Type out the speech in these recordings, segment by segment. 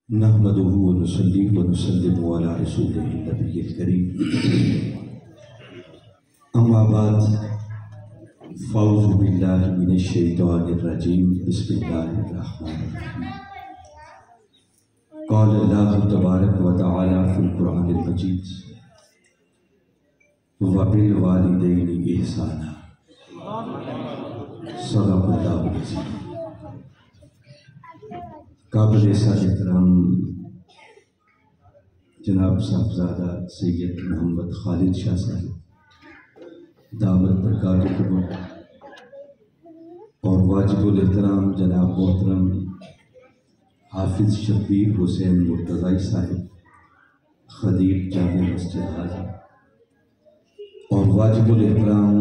نحمده ونصلي ونسلم على رسوله النبي الكريم اما بعد فاعوذ بالله من الشيطان الرجيم بسم الله الرحمن الرحيم قال الله تبارك وتعالى في القرآن المجيد وبالوالدين إحسانا صدق الله العظيم۔ قابل احترام جناب صاحبزادہ سید محمد خالد شاہ صاحب دامت برکاتہ اور واجب الاحترام جناب محترم حافظ شبیر حسین مرتضی صاحب خطیب جامع مسجد حاضر اور واجب الاحترام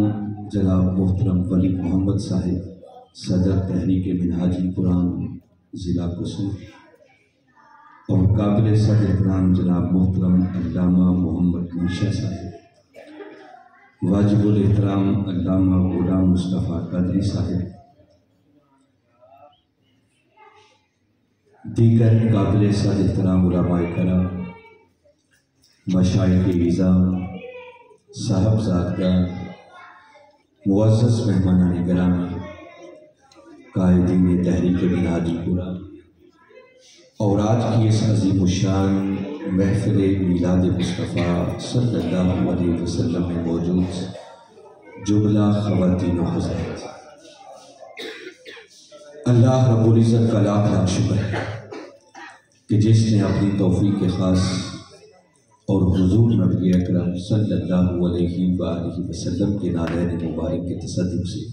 جناب محترم ولی محمد صاحب صدر تحریک منہاج القرآن ضلع قصور اور قابل احترام جناب محترم علامہ محمد منشا صاحب واجب الاحترام علامہ غلام مصطفیٰ قادری صاحب دیگر قابل احترام علماء کرام مشائخ اعظام صاحبزادگان معزز مہمانان گرامی قائدین تحریک منہاج القرآن اور آج کی اس عظیم الشان محفل میلاد مصطفیٰ صلی اللہ علیہ وسلم میں موجود جملہ خواتین و حضرات، اللہ رب العزت کا لاکھ لاکھ شکر ہے کہ جس نے اپنی توفیق خاص اور حضور نبی اکرم صلی اللہ علیہ وآلہ وسلم کے نالین مبارک کے تصدق سے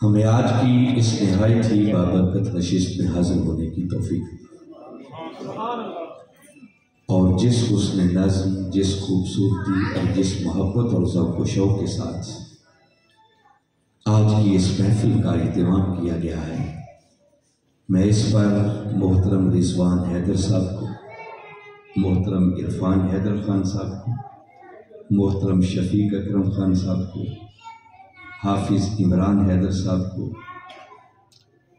ہمیں آج کی اس نہایت ہی بابرکت نشست میں حاضر ہونے کی توفیق اور جس حسن نظم، جس خوبصورتی اور جس محبت اور ذوق و شوق کے ساتھ آج کی اس محفل کا اہتمام کیا گیا ہے، میں اس پر محترم رضوان حیدر صاحب کو، محترم عرفان حیدر خان صاحب کو، محترم شفیق اکرم خان صاحب کو، حافظ عمران حیدر صاحب کو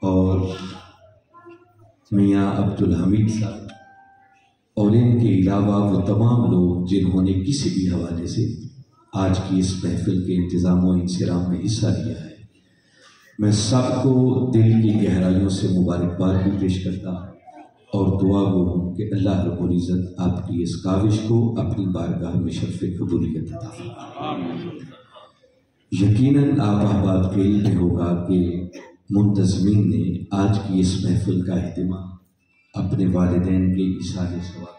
اور میاں عبدالحمید صاحب اور ان کے علاوہ وہ تمام لوگ جنہوں نے کسی بھی حوالے سے آج کی اس محفل کے انتظام و انصرام میں حصہ لیا ہے، میں سب کو دل کی گہرائیوں سے مبارکباد بھی پیش کرتا اور دعا گو ہوں کہ اللہ رب العزت آپ کی اس کاوش کو اپنی بارگاہ میں شرف قبولیت عطا فرمائے۔ یقیناً آپ احباب کے علم میں ہوگا کہ منتظمین نے آج کی اس محفل کا اہتمام اپنے والدین کے ایصال ثواب،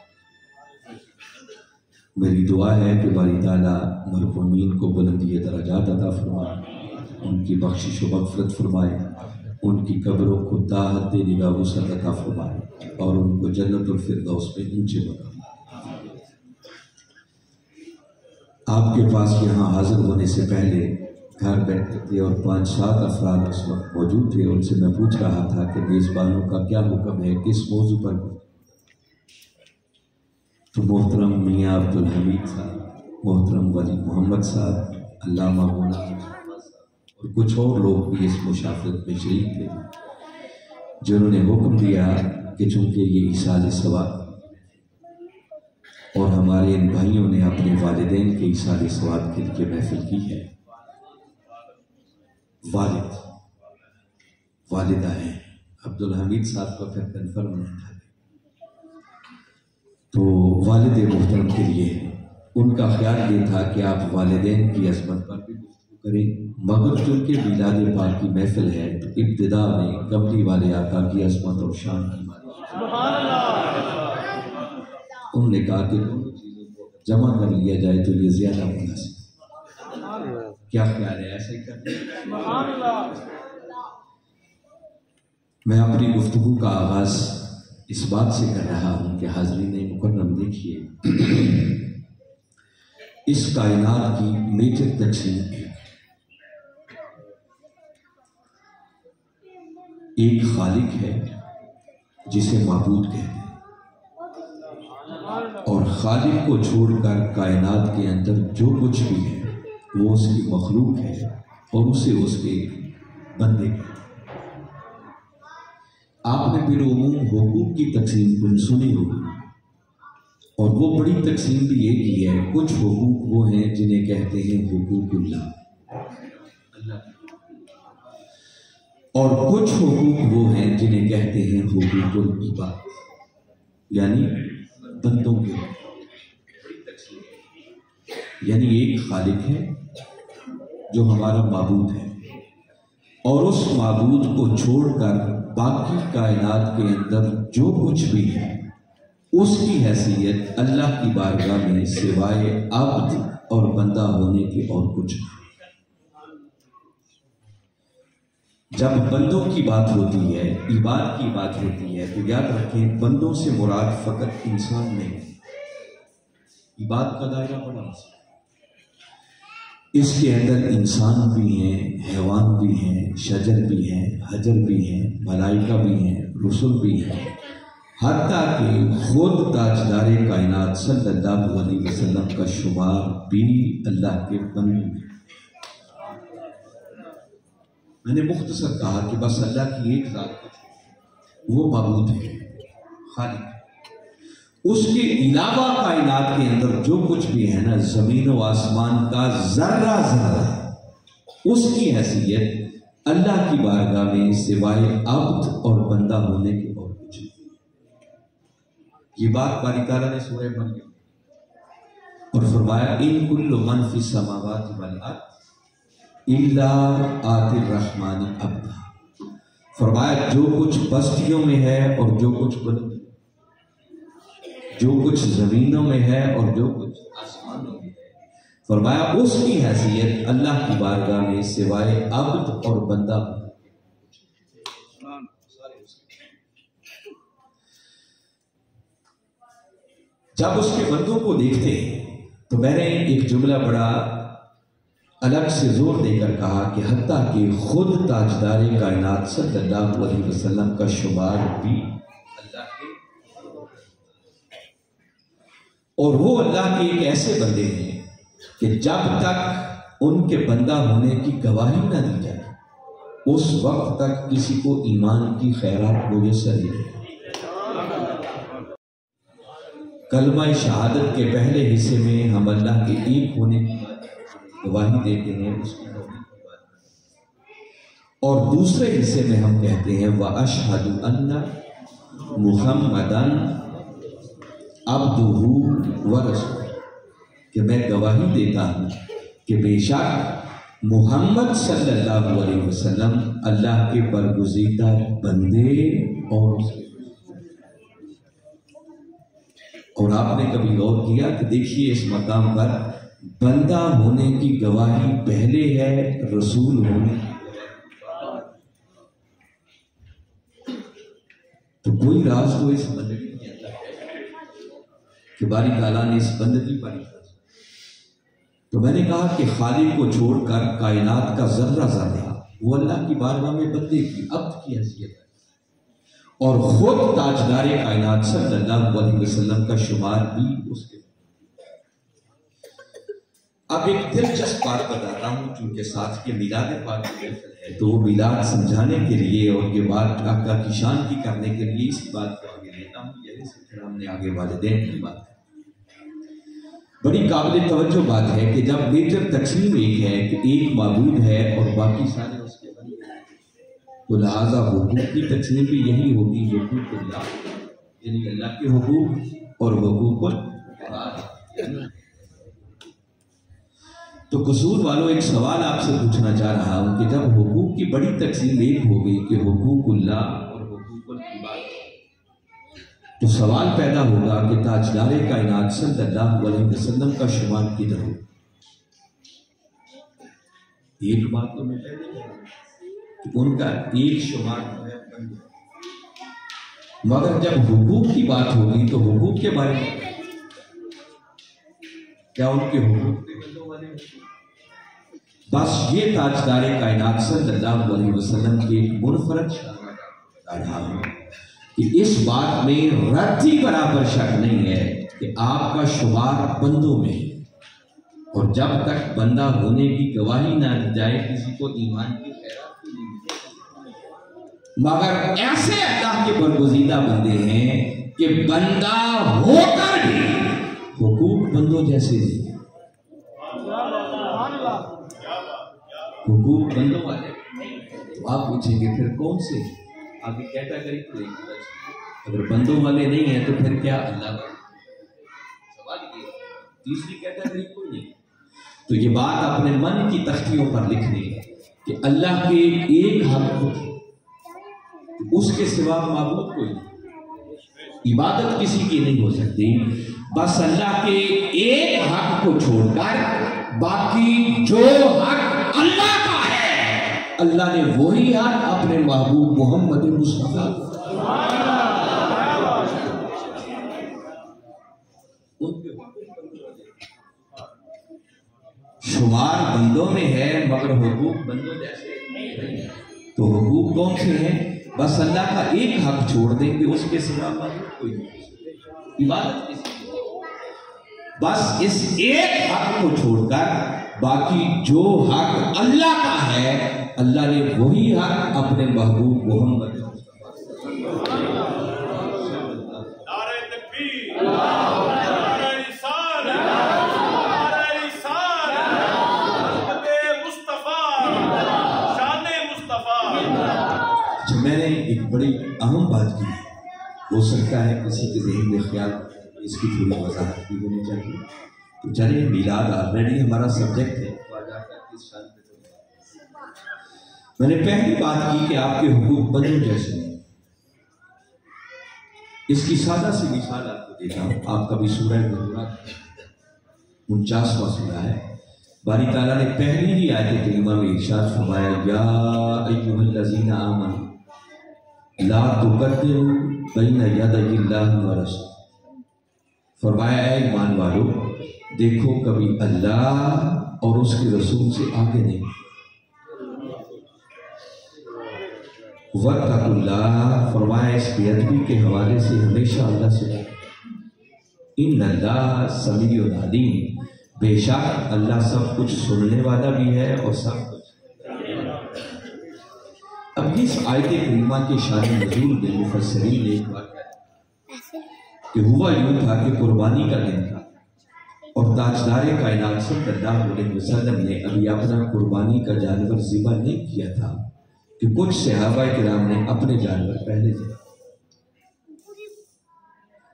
میری دعا ہے کہ باری تعالیٰ مرحومین کو بلندی درجات عطا فرمائے، ان کی بخشش و مغفرت فرمائے، ان کی قبروں کو تا حد نگاہ وسعت عطا فرمائے اور ان کو جنت الفردوس میں اونچے مقام۔ آپ کے پاس یہاں حاضر ہونے سے پہلے گھر بیٹھے تھے اور 5-7 افراد اس وقت موجود تھے، ان سے میں پوچھ رہا تھا کہ میزبانوں کا کیا حکم ہے، کس موضوع پر، تو محترم میاں عبدالحمید صاحب، محترم ولی محمد صاحب، علامہ غلام اور کچھ اور لوگ بھی اس مشافرت میں شریک تھے، جنہوں نے حکم دیا کہ چونکہ یہ ایصال ثواب اور ہمارے ان بھائیوں نے اپنے والدین کے ایصال ثواب کے لیے محفل کی ہے، والدہ ہیں، عبدالحمید صاحب کا پھر کنفرم نہیں تھا، تو والد محترم کے لیے ان کا خیال یہ تھا کہ آپ والدین کی عظمت پر بھی گفتگو کریں، مگر چونکہ میلاد پاک کی محفل ہے تو ابتدا میں کملی والے آقا کی عظمت اور شان کی انہوں نے کہا کہ دونوں چیزوں کو جمع کر لیا جائے تو یہ زیادہ مناسب، کیا خیال ہے، ایسے ہی کرتے ہیں؟ میں اپنی گفتگو کا آغاز اس بات سے کر رہا ہوں کہ حاضرین مکرم دیکھیے، اس کائنات کی میجر تقسیم ایک خالق ہے جسے معبود کہتے ہیں، اور خالق کو چھوڑ کر کائنات کے اندر جو کچھ بھی ہے وہ اس کی مخلوق ہے اور اسے اس کے بندے آپ نے بالعموم حقوق کی تقسیم سنی ہوگی، اور وہ بڑی تقسیم بھی یہ کی ہے۔ کچھ حقوق وہ ہیں جنہیں کہتے ہیں حقوق اللہ، اور کچھ حقوق وہ ہیں جنہیں کہتے ہیں حقوق العباد، یعنی بندوں کے۔ یعنی ایک خالق ہے جو ہمارا معبود ہے، اور اس معبود کو چھوڑ کر باقی کائنات کے اندر جو کچھ بھی ہے اس کی حیثیت اللہ کی بارگاہ میں سوائے عبد اور بندہ ہونے کے اور کچھ نہیں۔ جب بندوں کی بات ہوتی ہے، عباد کی بات ہوتی ہے، تو یاد رکھیں بندوں سے مراد فقط انسان نہیں، عباد کا دائرہ بڑا ہے، اس کے اندر انسان بھی ہیں، حیوان بھی ہیں، شجر بھی ہیں، حجر بھی ہیں، ملائکہ بھی ہیں، رسل بھی ہیں، حتیٰ کہ خود تاجدار کائنات صلی اللہ علیہ وسلم کا شمار بھی اللہ کے بندوں میں۔ میں نے مختصر کہا کہ بس اللہ کی ایک ذات ہے، وہ معبود ہے، خالق۔ اس کے علاوہ کائنات کے اندر جو کچھ بھی ہے نا، زمین و آسمان کا ذرہ ذرہ، اس کی حیثیت اللہ کی بارگاہ میں سوائے عبد اور بندہ ہونے کے اور کچھ نہیں۔ یہ بات باری تعالیٰ نے سورہ مریم اور فرمایا ان کل من فی السماوات والارض الا آتی الرحمن عبدا، فرمایا جو کچھ بستیوں میں ہے اور جو کچھ بلند، جو کچھ زمینوں میں ہے اور جو کچھ آسمانوں میں ہے، فرمایا اس کی حیثیت اللہ کی بارگاہ میں سوائے عبد اور بندہ۔ جب اس کے بندوں کو دیکھتے ہیں تو میں نے ایک جملہ بڑا الگ سے زور دے کر کہا کہ حتیٰ کہ خود تاجدار کائنات صلی اللہ علیہ وسلم کا شمار بھی اللہ کے، اور وہ اللہ کے ایک ایسے بندے ہیں کہ جب تک ان کے بندہ ہونے کی گواہی نہ دی جائے اس وقت تک کسی کو ایمان کی خیرات میسر نہیں ہے۔ کلمہ شہادت کے پہلے حصے میں ہم اللہ کے ایک ہونے کی گواہی دیتے ہیں، اس کی توحید کی بات کرتے ہیں، اور دوسرے حصے میں ہم کہتے ہیں وَأَشْهَدُ أَنَّ مُحَمَّدًا عَبْدُهُ وَرَسُولُهُ، کہ میں گواہی دیتا ہوں کہ بے شک محمد صلی اللہ علیہ وسلم اللہ کے برگزیدہ بندے اور آپ نے کبھی غور کیا کہ دیکھیے اس مقام پر بندہ ہونے کی گواہی پہلے ہے، رسول ہونے کی، تو کوئی راز تو اس بندگی کے اندر ہے کہ باری تعالیٰ نے اس بندگی پر، تو میں نے کہا کہ خالق کو چھوڑ کر کائنات کا ذرہ ذرہ وہ اللہ کی بارگاہ میں بندے کی عبد کی حیثیت ہے، اور خود تاجدار کائنات صلی اللہ علیہ وسلم کا شمار بھی اس کے۔ اب ایک دلچسپ بات بتاتا ہوں، چونکہ ساتھ کے میلاد پاک کی محفل ہے تو وہ میلاد سمجھانے کے لیے اور یہ بات آقا کی شان کی کرنے کے لیے اسی بات کو آگے لیتا ہوں، جیسے پھر ہم نے آگے والدین کی بات بڑی قابل توجہ بات ہے کہ جب میجر تقسیم ایک ہے کہ ایک معبود ہے اور باقی سارے اس کے بندے ہیں، تو لہٰذا حقوق کی تقسیم بھی یہی ہوگی، حقوق اللہ یعنی اللہ کے حقوق اور حقوق العباد۔ تو قصور والوں ایک سوال آپ سے پوچھنا چاہ رہا ہوں کہ جب حقوق کی بڑی تقسیم ایک ہو گئی کہ حقوق اللہ اور حقوق العباد، تو سوال پیدا ہوگا کہ تاجدار کائنات صلی اللہ علیہ وسلم کا شمار کدھر ہو؟ ایک بات تو میں پہلے کہ ان کا ایک شمار جو ہے بندوں، مگر جب حقوق کی بات ہوگی تو حقوق کے بارے میں کیا ان کے حقوق کے بندوں والے ہوتے؟ بس یہ تاجدار کائنات صلی اللہ علیہ وسلم کے ایک منفرد شان بتا رہا ہوں کہ اس بات میں رتی برابر شک نہیں ہے کہ آپ کا شمار بندوں میں ہے، اور جب تک بندہ ہونے کی گواہی نہ دی جائے کسی کو ایمان کی خیرات نہیں ملے۔ مگر ایسے اللہ کے برگزیدہ بندے ہیں کہ بندہ ہو کر بھی حقوق بندوں جیسے نہیں، حقوق بندوں والے۔ تو آپ پوچھیں گے پھر کون سے آگے کیٹیگری پڑے گی؟ اگر بندوں والے نہیں ہیں تو پھر کیا اللہ والے؟ سوال یہ تیسری کیٹیگری کوئی نہیں۔ تو یہ بات اپنے من کی تختیوں پر لکھنی ہے کہ اللہ کے ایک حق کو، اس کے سوا معبود کوئی نہیں، عبادت کسی کی نہیں ہو سکتی، بس اللہ کے ایک حق کو چھوڑ کر باقی جو حق اللہ کا ہے، اللہ نے وہی حق اپنے محبوب محمد مصطفیٰ شمار بندوں میں ہے مگر حقوق بندوں جیسے نہیں۔ تو حقوق کون سے ہیں؟ بس اللہ کا ایک حق چھوڑ دیں گے، اس کے سوا کوئی نہیں، عبادت کسی کی، بس اس ایک حق کو چھوڑ کر باقی جو حق اللہ کا ہے، اللہ نے وہی حق اپنے محبوب محمد میں نے ایک بڑی اہم بات کی ہے، ہو سکتا ہے کسی کے ذہن میں خیال اس کی تھوڑی وضاحت بھی ہونی چاہیے۔ تو چلیں، میلاد آلریڈی ہمارا سبجیکٹ ہے، میں نے پہلی بات کی کہ آپ کے حقوق بندوں جیسے ہیں۔ اس کی سادہ سی مثال آپ کو دیتا ہوں۔ آپ کا بھی سورہ حجرات 49واں سورہ ہے، باری تعالیٰ نے پہلی ہی آیت کریمہ میں ارشاد فرمایا، یا ایھا الذین آمنوا لا تقدموا بین یدی اللہ ورسولہ۔ فرمایا اے ایمان والو، دیکھو کبھی اللہ اور اس کے رسول سے آگے نہیں۔ واتقوا اللہ، فرمایا اس بے ادبی کے حوالے سے ہمیشہ اللہ سے ان اللہ سمیع علیم، بے شک اللہ سب کچھ سننے والا بھی ہے اور سب کچھ۔ اب اس آیت کریمہ کے شان نزول میں مفسرین نے ایک بات کہا کہ ہوا یوں تھا کہ قربانی کا دن تھا اور تاجدار کائنات صلی اللہ علیہ وسلم نے ابھی اپنا قربانی کا جانور ذبح نہیں کیا تھا کہ کچھ صحابہ کرام نے اپنے جانور پہلے ذبح۔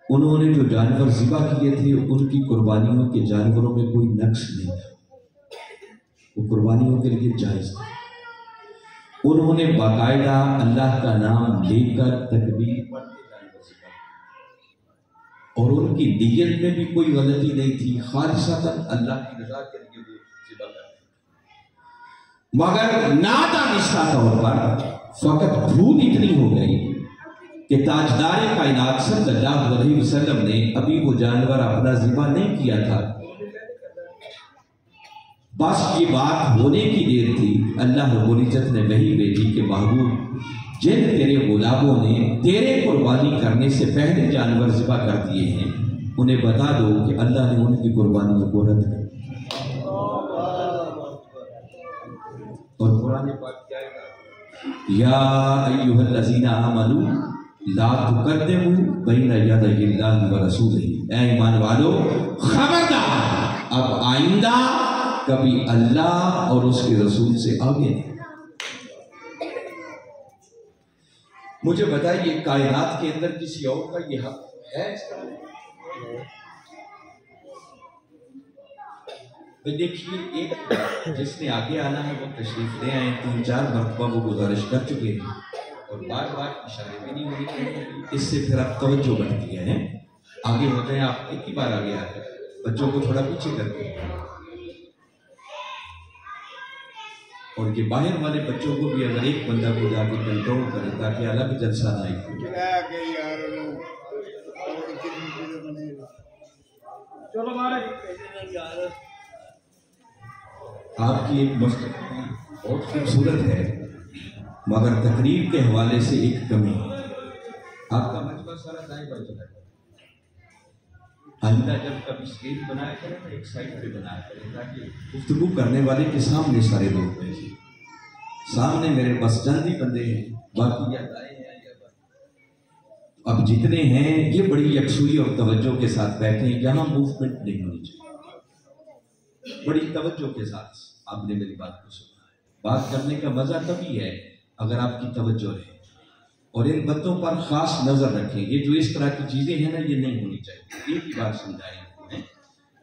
انہوں نے جو جانور ذبح کیے تھے ان کی قربانیوں کے جانوروں میں کوئی نقص نہیں تھا، وہ قربانیوں کے لیے جائز تھا۔ انہوں نے باقاعدہ اللہ کا نام لے کر تکبیر پڑھتے جانور ذبح کیا، اور ان کی نیت میں بھی کوئی غلطی نہیں تھی، خالصتاً اللہ کی رضا کے لیے وہ ذبح کرتے، مگر نادانستہ طور پر فقط بھول اتنی ہو گئی کہ تاجدار کائنات صلی اللہ علیہ وسلم نے ابھی وہ جانور اپنا ذبح نہیں کیا تھا۔ بس یہ بات ہونے کی دیر تھی، اللہ رب العزت نے وحی بھیجی کہ محبوب، جن تیرے غلاموں نے تیرے قربانی کرنے سے پہلے جانور ذبح کر دیے ہیں، انہیں بتا دو کہ اللہ نے ان کی قربانیوں کو رد کر دیا۔ اور قرآن پاک کیا ہے؟ یا ایھا الذین آمنوا لا تقدموا بین یدی اللہ ورسولہ۔ اے ایمان والو، خبردار، اب آئندہ کبھی اللہ اور اس کے رسول سے آگے نہیں۔ مجھے بتائیے کائنات کے اندر کسی اور کا یہ حق ہے اس کا؟ دیکھیے، ایک جس نے آگے آنا ہے وہ تشریف لے آئے، 3-4 مرتبہ وہ گزارش کر چکے ہیں اور بار بار اشارے بھی نہیں ہونے چاہیے، اس سے پھر آپ توجہ بڑھتی ہے، آگے ہوتے ہیں، آپ ایک ہی بار آگے آتے ہیں، بچوں کو تھوڑا پیچھے کرتے ہیں، اور یہ باہر والے بچوں کو بھی اگر ایک بندہ کو جا کے کنٹرول کرے تاکہ الگ جلسہ نہ آئے۔ آپ کی ایک مسجد بہت خوبصورت ہے، مگر تقریب کے حوالے سے ایک کمی، آپ کا مجمع سارا دائیں بائیں چلا ہے۔ آئندہ جب کبھی اسٹیج بنایا کریں تو ایک سائڈ پہ بنایا کریں تاکہ گفتگو کرنے والے کے سامنے سارے لوگ بیٹھیں۔ سامنے میرے بس چند ہی بندے ہیں باقی یا دائیں ہیں یا بائیں۔ اب جتنے ہیں یہ بڑی یکسوئی اور توجہ کے ساتھ بیٹھے ہیں، یہاں موومنٹ نہیں ہونی چاہیے۔ بڑی توجہ کے ساتھ آپ نے میری بات کو سنا ہے۔ بات کرنے کا مزہ تبھی ہے اگر آپ کی توجہ رہے، اور ان باتوں پر خاص نظر رکھیں۔ یہ جو اس طرح کی چیزیں ہیں نا، یہ نہیں ہونی چاہیے۔ ایک ہی بات سمجھائیں انہیں،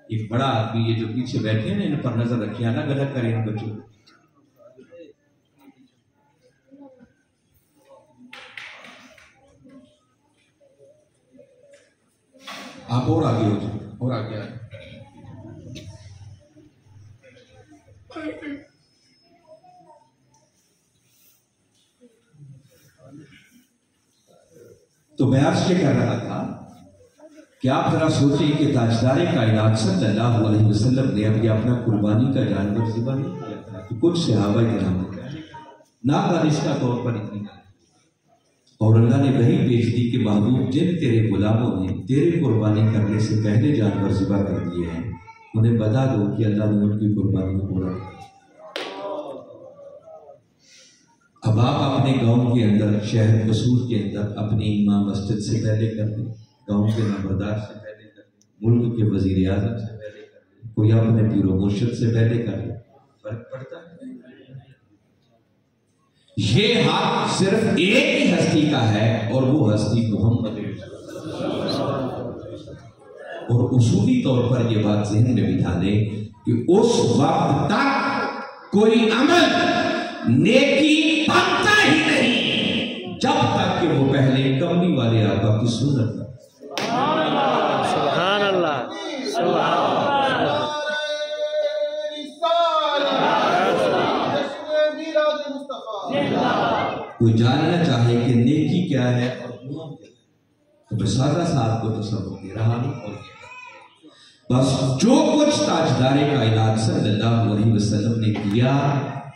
ایک بڑا آدمی یہ جو پیچھے بیٹھے ہیں نا، ان پر نظر رکھیں، الگ الگ کریں ان بچوں کو۔ آپ اور آگے ہو جائیں، اور آگے آئیں۔ تو میں عرض یہ کر رہا تھا کہ آپ ذرا سوچیں کہ تاجدار کائنات صلی اللہ علیہ وسلم نے ابھی اپنا قربانی کا جانور ذبح نہیں کیا تھا، تو کچھ صحابہ کرام نے کہا نادانستہ طور پر اتنی گل، اور اللہ نے وہی بھیج دی کہ محبوب جن تیرے غلاموں نے تیرے قربانی کرنے سے پہلے جانور ذبح کر دیے ہیں، انہیں بتا دو کہ اللہ نے ان کی قربانی کو پورا کیا۔ اب آپ اپنے گاؤں کے اندر، شہر قصور کے اندر اپنی امام مسجد سے پہلے کر دیں، گاؤں کے نمبردار سے پہلے کر دیں، ملک کے وزیر اعظم سے پہلے کر دیں، کوئی اپنے پیر و مرشد سے پہلے کر دیں، فرق پڑتا ہے؟ یہ حق صرف ایک ہی ہستی کا ہے، اور وہ ہستی محمد، اور اصولی طور پر یہ بات ذہن میں بٹھا لیں کہ اس وقت تک کوئی عمل نیکی بنتا ہی نہیں جب تک کہ وہ پہلے کملی والے آقا کی سنت نہ۔ سبحان اللہ، سبحان اللہ۔ کوئی جاننا چاہے کہ نیکی کیا ہے اور گناہ کیا ہے، تو میں سادہ سا آپ کو تصور دے رہا ہوں، اور یہ بس جو کچھ تاجدار کائنات صلی اللہ علیہ وسلم نے کیا،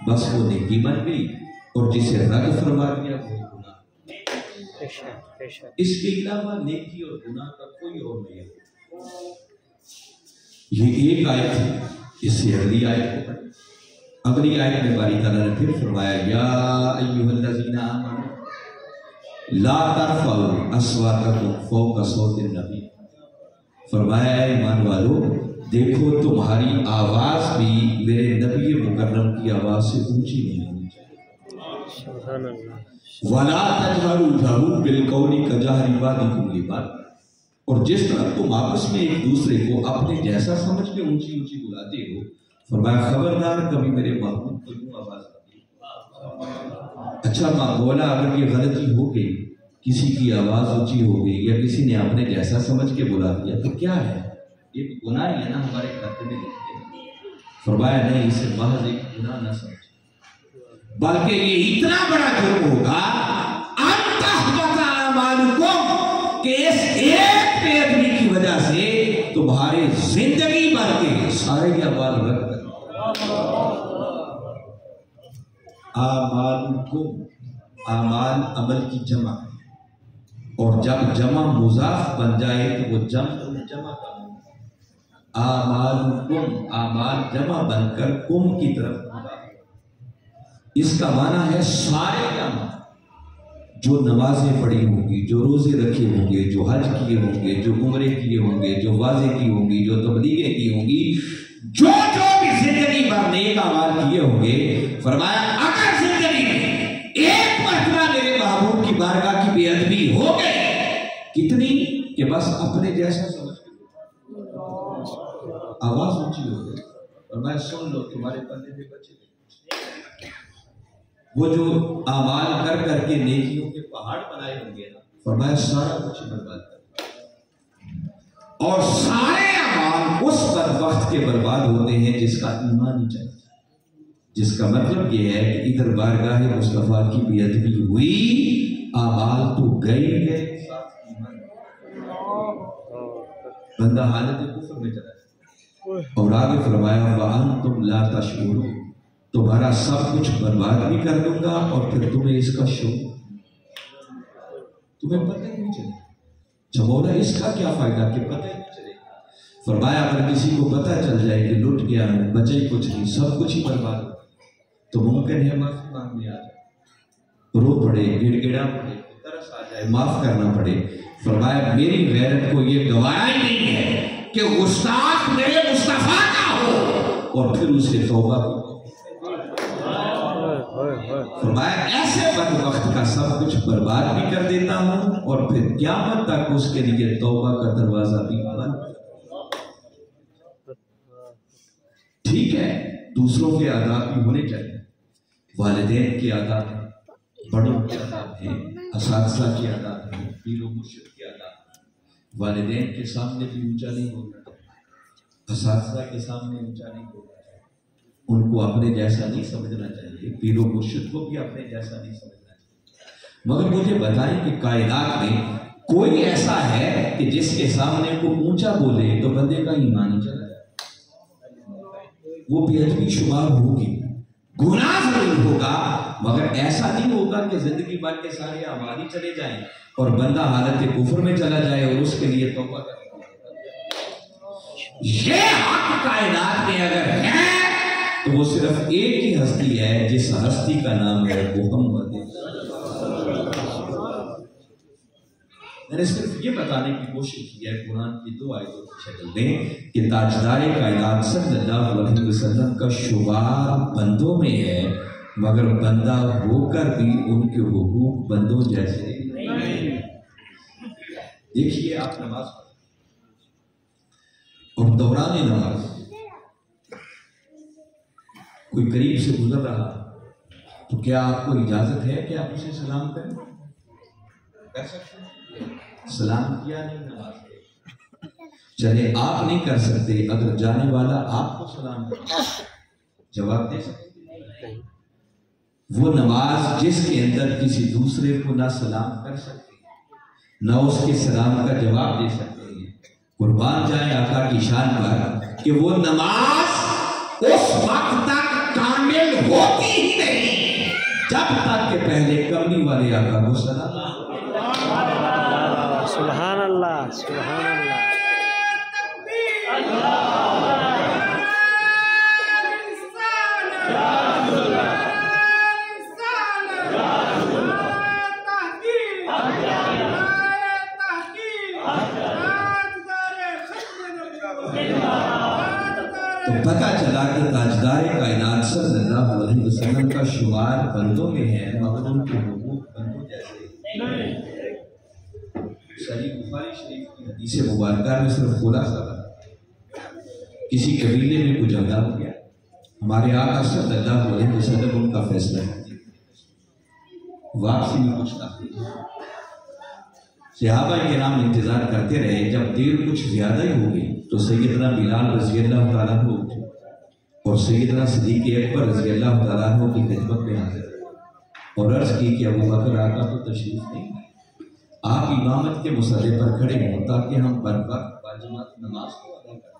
بس وہ نیکی بن گئی، اور جسے رد فرما دیا وہ گناہ۔ اس کے علاوہ نیکی اور گناہ کا کوئی اور نہیں ہے۔ یہ ایک آیت ہے، اس سے اگلی آیت کو پڑھیں۔ اگلی آیت میں باری تعالیٰ نے پھر فرمایا یا ایھا الذین آمنوا لا ترفعوا اصواتکم فوق صوت النبی، فرمایا اے ایمان والو دیکھو تمہاری آواز بھی میرے نبی مکرم کی آواز سے اونچی نہیں ہونی چاہیے۔ سبحان اللہ۔ وَلَا تَجْهَرُوا لَهُ بِالْقَوْلِ كَجَهْرِ بَعْضِكُمْ لِبَعْضٍ، اور جس طرح تم آپس میں ایک دوسرے کو اپنے جیسا سمجھ کے اونچی اونچی بلاتے ہو، فرمایا خبردار کبھی میرے محبوب کو یوں آواز آتی۔ اچھا معقولہ اگر یہ غلطی ہو گئی، کسی کی آواز اونچی ہو گئی، یا کسی نے اپنے جیسا سمجھ کے بلا دیا، تو کیا ہے؟ یہ گناہ ہی ہے نا، ہمارے کھاتے میں لکھتے ہیں۔ فرمایا نہیں، اسے محض ایک گناہ نہ سمجھ، بلکہ یہ اتنا بڑا جرم ہوگا ان تحبط اعمالکم، کہ اس ایک بے ادبی کی وجہ سے تمہارے زندگی بھر کے سارے اعمال رد کر۔ اعمالکم، اعمال عمل کی جمع، اور جب جمع مضاف بن جائے تو وہ جمع کا اعمالکم، اعمال جمع بن کر کم کی طرف ہوگا۔ اس کا معنی ہے سارے اعمال، جو نمازیں پڑھی ہوں گی، جو روزے رکھے ہوں گے، جو حج کیے ہوں گے، جو عمرے کیے ہوں گے، جو واضح کی ہوں گی، جو تبلیغیں کی ہوں گی، جو بھی زندگی بھر نیک اعمال کیے ہوں گے، فرمایا اگر زندگی میں ایک مرتبہ میرے محبوب کی بارگاہ کی بے ادبی ہو گئی، کتنی کہ بس اپنے جیسا سمجھ کے آواز اونچی ہو گئی، فرمایا سن لو تمہارے پلے میں بچے گئے۔ وہ جو اعمال کر کر کے نیکیوں کے پہاڑ بنائے ہوں گے نا، فرمایا سارا کچھ برباد کر، اور سارے اعمال اس وقت کے برباد ہوتے ہیں جس کا ایمان ہی چلتا، جس کا مطلب یہ ہے کہ ادھر بارگاہ مصطفیٰ کی بے ادبی ہوئی، اعمال تو گئے، بندہ حالت کفر میں چلا جائے۔ اور آگے فرمایا وَأَنْتُمْ لَا تَشْعُرُونَ، تمہارا سب کچھ برباد بھی کر دوں گا، اور پھر تمہیں اس کا شعور، تمہیں پتہ نہیں چلے جمولا اس کا کیا فائدہ کہ پتہ نہیں چلے۔ فرمایا اگر کسی کو پتہ چل جائے کہ لٹ گیا ہے، بچے کچھ نہیں، سب کچھ ہی برباد ہو، تو ممکن ہے معافی مانگنے آ جائے، رو پڑے، گڑ گڑا پڑے، ترس آ جائے، معاف کرنا پڑے، فرمایا میری غیرت کو یہ گوارا ہی نہیں ہے کہ گستاخ میرے مصطفیٰ کا ہو اور پھر اسے توبہ کی۔ فرمایا ایسے بدبخت کا سب کچھ برباد بھی کر دیتا ہوں اور پھر قیامت تک اس کے لیے توبہ کا دروازہ بھی بند۔ ٹھیک ہے، دوسروں کے آداب بھی ہونے چاہیے، والدین کے آداب ہیں، بڑوں کے آداب ہیں، اساتذہ کے آداب ہیں، پیر و مرشد کے آداب ہیں۔ والدین کے سامنے بھی اونچا نہیں ہونا چاہیے، اساتذہ کے سامنے اونچا نہیں ہونا چاہیے، ان کو اپنے جیسا نہیں سمجھنا چاہیے، پیر و مرشد کو بھی اپنے جیسا نہیں سمجھنا چاہیے۔ مگر مجھے بتائیں کہ کائنات میں کوئی ایسا ہے کہ جس کے سامنے کو اونچا بولے تو بندے کا ایمان ہی چلا جائے؟ وہ بے ادبی شمار ہوگی، گناہ ضرور ہوگا، مگر ایسا نہیں ہوگا کہ زندگی بھر کے سارے اعمال ہی چلے جائیں اور بندہ حالت کفر میں چلا جائے اور اس کے لیے توبہ کرے۔ یہ حق کائنات میں اگر ہے تو وہ صرف ایک ہی ہستی ہے جس ہستی کا نام ہے محمد۔ میں نے صرف یہ بتانے کی کوشش کی ہے قرآن کی دو آیتوں کی شکل میں کہ تاجدار کائنات صلی اللہ علیہ وسلم کا شمار بندوں میں ہے، مگر بندہ ہو کر بھی ان کے حقوق بندوں جیسے نہیں۔ دیکھیے آپ نماز اور دوران نماز کوئی قریب سے گزر رہا تو کیا آپ کو اجازت ہے کہ آپ اسے سلام کریں؟ کر سکتے ہیں؟ سلام کیا نہیں نماز ہے، چلے آپ نہیں کر سکتے، اگر جانے والا آپ کو سلام کرے جواب دے سکتے ہیں؟ وہ نماز جس کے اندر کسی دوسرے کو نہ سلام کر سکتے نہ اس کے سلام کا جواب دے سکتے ہیں، قربان جائیں آقا کی شان پر کہ وہ نماز اس وقت تک کامل ہوتی ہی نہیں جب تک کہ پہلے کملی والے آقا کو سلام۔ سبحان اللہ، سبحان اللہ۔ تو پتہ چلا کہ تاجدار کائنات صلی اللہ علیہ وسلم کا شمار بندوں میں ہے، مگر ان کے حقوق بندوں جیسے۔ صحیح بخاری شریف کی حدیث مبارکہ میں صرف خلاصہ کسی قبیلے میں کچھ جھگڑا ہو گیا، ہمارے آقا صلی اللہ علیہ وسلم ان کا فیصلہ ہے، واپسی میں کچھ تاخیر، صحابہ کرام انتظار کرتے رہے، جب دیر کچھ زیادہ ہی ہو گئی تو سیدنا بلال رضی اللہ تعالیٰ عنہ اٹھے اور سیدنا صدیق اکبر رضی اللہ تعالیٰ عنہ کی خدمت میں حاضر اور عرض کی کہ ابو بکر آقا تو تشریف نہیں، آپ امامت کے مسئلے پر کھڑے ہوں تاکہ ہم برباد باجماعت نماز کو ادا کریں۔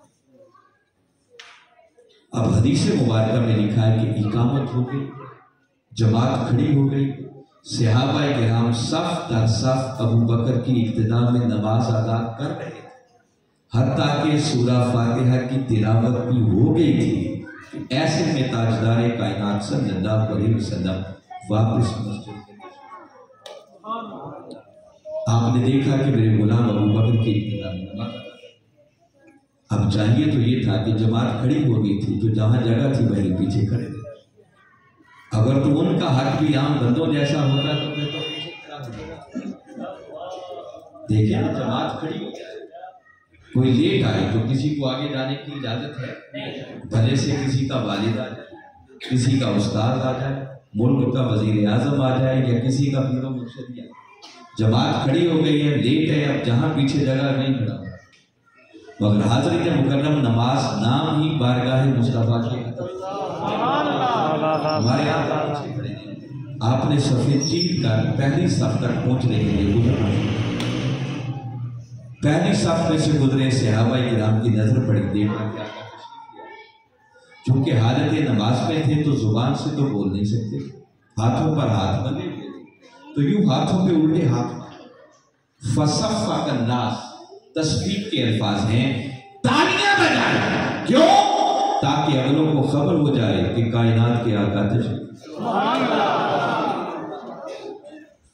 اب حدیث مبارکہ میں لکھا ہے کہ اقامت ہو گئی، جماعت کھڑی ہو گئی، صحابہ کرام صف در صف ابو بکر کی ابتدا میں نماز ادا کر رہے تھے، حتیٰ کہ سورہ فاتحہ کی تلاوت بھی ہو گئی تھی۔ ایسے میں تاجدار کائنات صلی اللہ علیہ وسلم واپس مسجد میں آپ نے دیکھا کہ میرے غلام ابو بکر کی ابتدا میں نماز ادا کر، اب چاہیے تو یہ تھا کہ جماعت کھڑی ہو گئی تھی تو جہاں جگہ تھی وہیں پیچھے کھڑے تھے، اگر تو ان کا حق بھی عام بندوں جیسا ہوتا تو میں تو پیچھے کھڑا ہوتا۔ دیکھیں نا، جماعت کھڑی ہو جائے، کوئی لیٹ آئے تو کسی کو آگے جانے کی اجازت ہے؟ بھلے سے کسی کا والد آ جائے، کسی کا استاد آ جائے، ملک کا وزیر اعظم آ جائے یا کسی کا پیر و مرشد آ جائے، جماعت کھڑی ہو گئی ہے، لیٹ ہے، اب جہاں پیچھے جگہ نہیں کھڑا، مگر حاضرین مکرم نماز نام ہی بارگاہ مصطفیٰ کے ہمارے آپ نے سفید چیل کر پہلی صف تک پہنچنے کے لیے گزرنا، پہلی صف میں سے گزرے، صحابہ کرام کی نظر پڑی، دیکھا کہ آقا تشریف لے آئے، چونکہ حالت نماز میں تھے تو زبان سے تو بول نہیں سکتے، ہاتھوں پر ہاتھ بندھے ہوئے تھے، تو یوں ہاتھوں پہ الٹے ہاتھ فصفق الناس، تصفیق کے الفاظ ہیں، تالیاں بجائیں، کیوں؟ تاکہ اگلوں کو خبر ہو جائے کہ کائنات کے آقا تشریف۔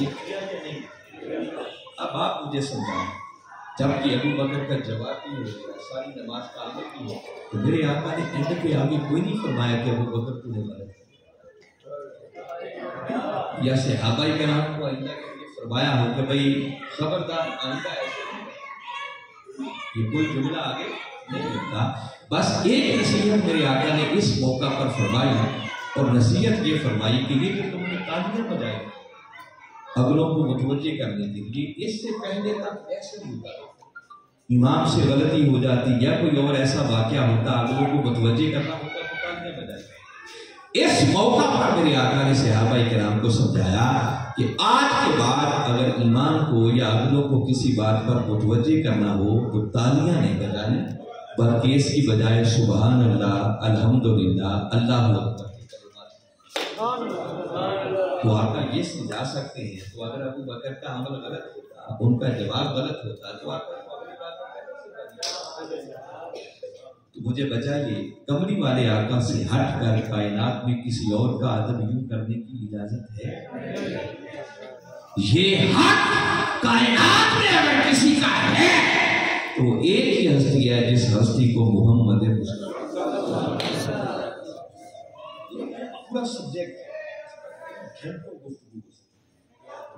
یہ کیا یا نہیں؟ اب آپ مجھے سمجھائیں، جب کہ ابو بکر کا جواب بھی ہو گیا، ساری نماز کا عمل بھی ہو، تو میرے آقا نے اینڈ پہ آگے کوئی نہیں فرمایا کہ ابو بکر تو نے غلط یا صحابہ کرام کو آئندہ کے لیے فرمایا ہو کہ بھائی خبردار آئندہ ایسے یہ کوئی جملہ آگے نہیں ہوتا. بس ایک نصیحت میرے آقا نے اس موقع پر فرمائی، اور نصیحت یہ فرمائی کہ یہ جو تم نے تالیاں بجائی اگلوں کو متوجہ کرنے کے لیے، اس سے پہلے تک ایسے ہوتا، امام سے غلطی ہو جاتی یا کوئی اور ایسا واقعہ ہوتا اگلوں کو متوجہ کرنا ہوتا تو تالیاں بجائی. اس موقع پر میرے آقا نے صحابہ کرام کو سمجھایا کہ آج کے بعد اگر ایمان کو یا اگلوں کو کسی بات پر متوجہ کرنا ہو تو تالیاں نہیں بجانے، بلکہ اس کی بجائے سبحان اللہ، الحمدللہ، اللہ اکبر. تو آقا یہ سمجھا سکتے ہیں. تو اگر ابو بکر کا عمل غلط ہوتا، ان کا جواب غلط ہوتا، تو آقا کو اپنی بات تو مجھے بچائیے، کملی والے آقا سے ہٹ کر کائنات میں کسی اور کا ادب یوں کرنے کی اجازت ہے؟ یہ حق کائنات میں اگر کسی کا ہے تو ایک ہی ہستی ہے جس ہستی کو محمد مصطفیٰ. پورا سبجیکٹ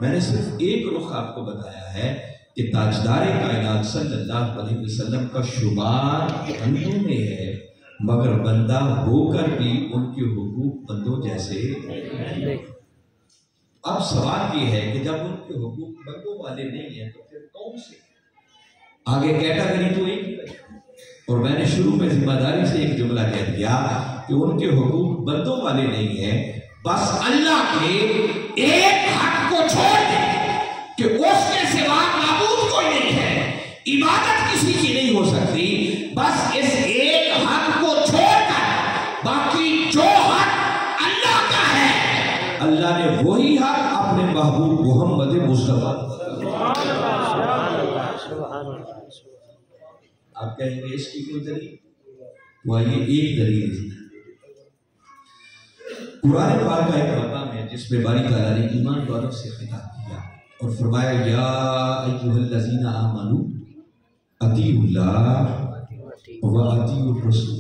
میں نے صرف ایک رخ آپ کو بتایا ہے کہ تاجدار کائنات صلی اللہ علیہ وسلم کا شمار بندوں میں ہے، مگر بندہ ہو کر بھی ان کے حقوق بندوں جیسے. اب سوال یہ ہے کہ جب ان کے حقوق بندوں والے نہیں ہیں تو پھر کون سے؟ آگے کیٹاگری تو ایک ہی ہے، اور میں نے شروع میں ذمہ داری سے ایک جملہ کہہ دیا کہ ان کے حقوق بندوں والے نہیں ہیں، بس اللہ کے ایک حق کو چھوڑ دیں کہ اس کے سوا معبود کوئی نہیں ہے، عبادت کسی کی نہیں ہو سکتی، بس اس ایک حق کو چھوڑ کر باقی جو حق اللہ کا ہے، اللہ نے وہی حق اپنے محبوب محمد مصطفیٰ. آپ کہیں گے اس کی کوئی دلیل؟ تو آئیے ایک دلیل. قرآن پاک کا ایک مقام ہے جس میں باری تعالیٰ نے ایمان والوں سے خطاب کیا اور فرمایا یا ایھا الذین آمنوا اطیعوا اللہ واطیعوا الرسول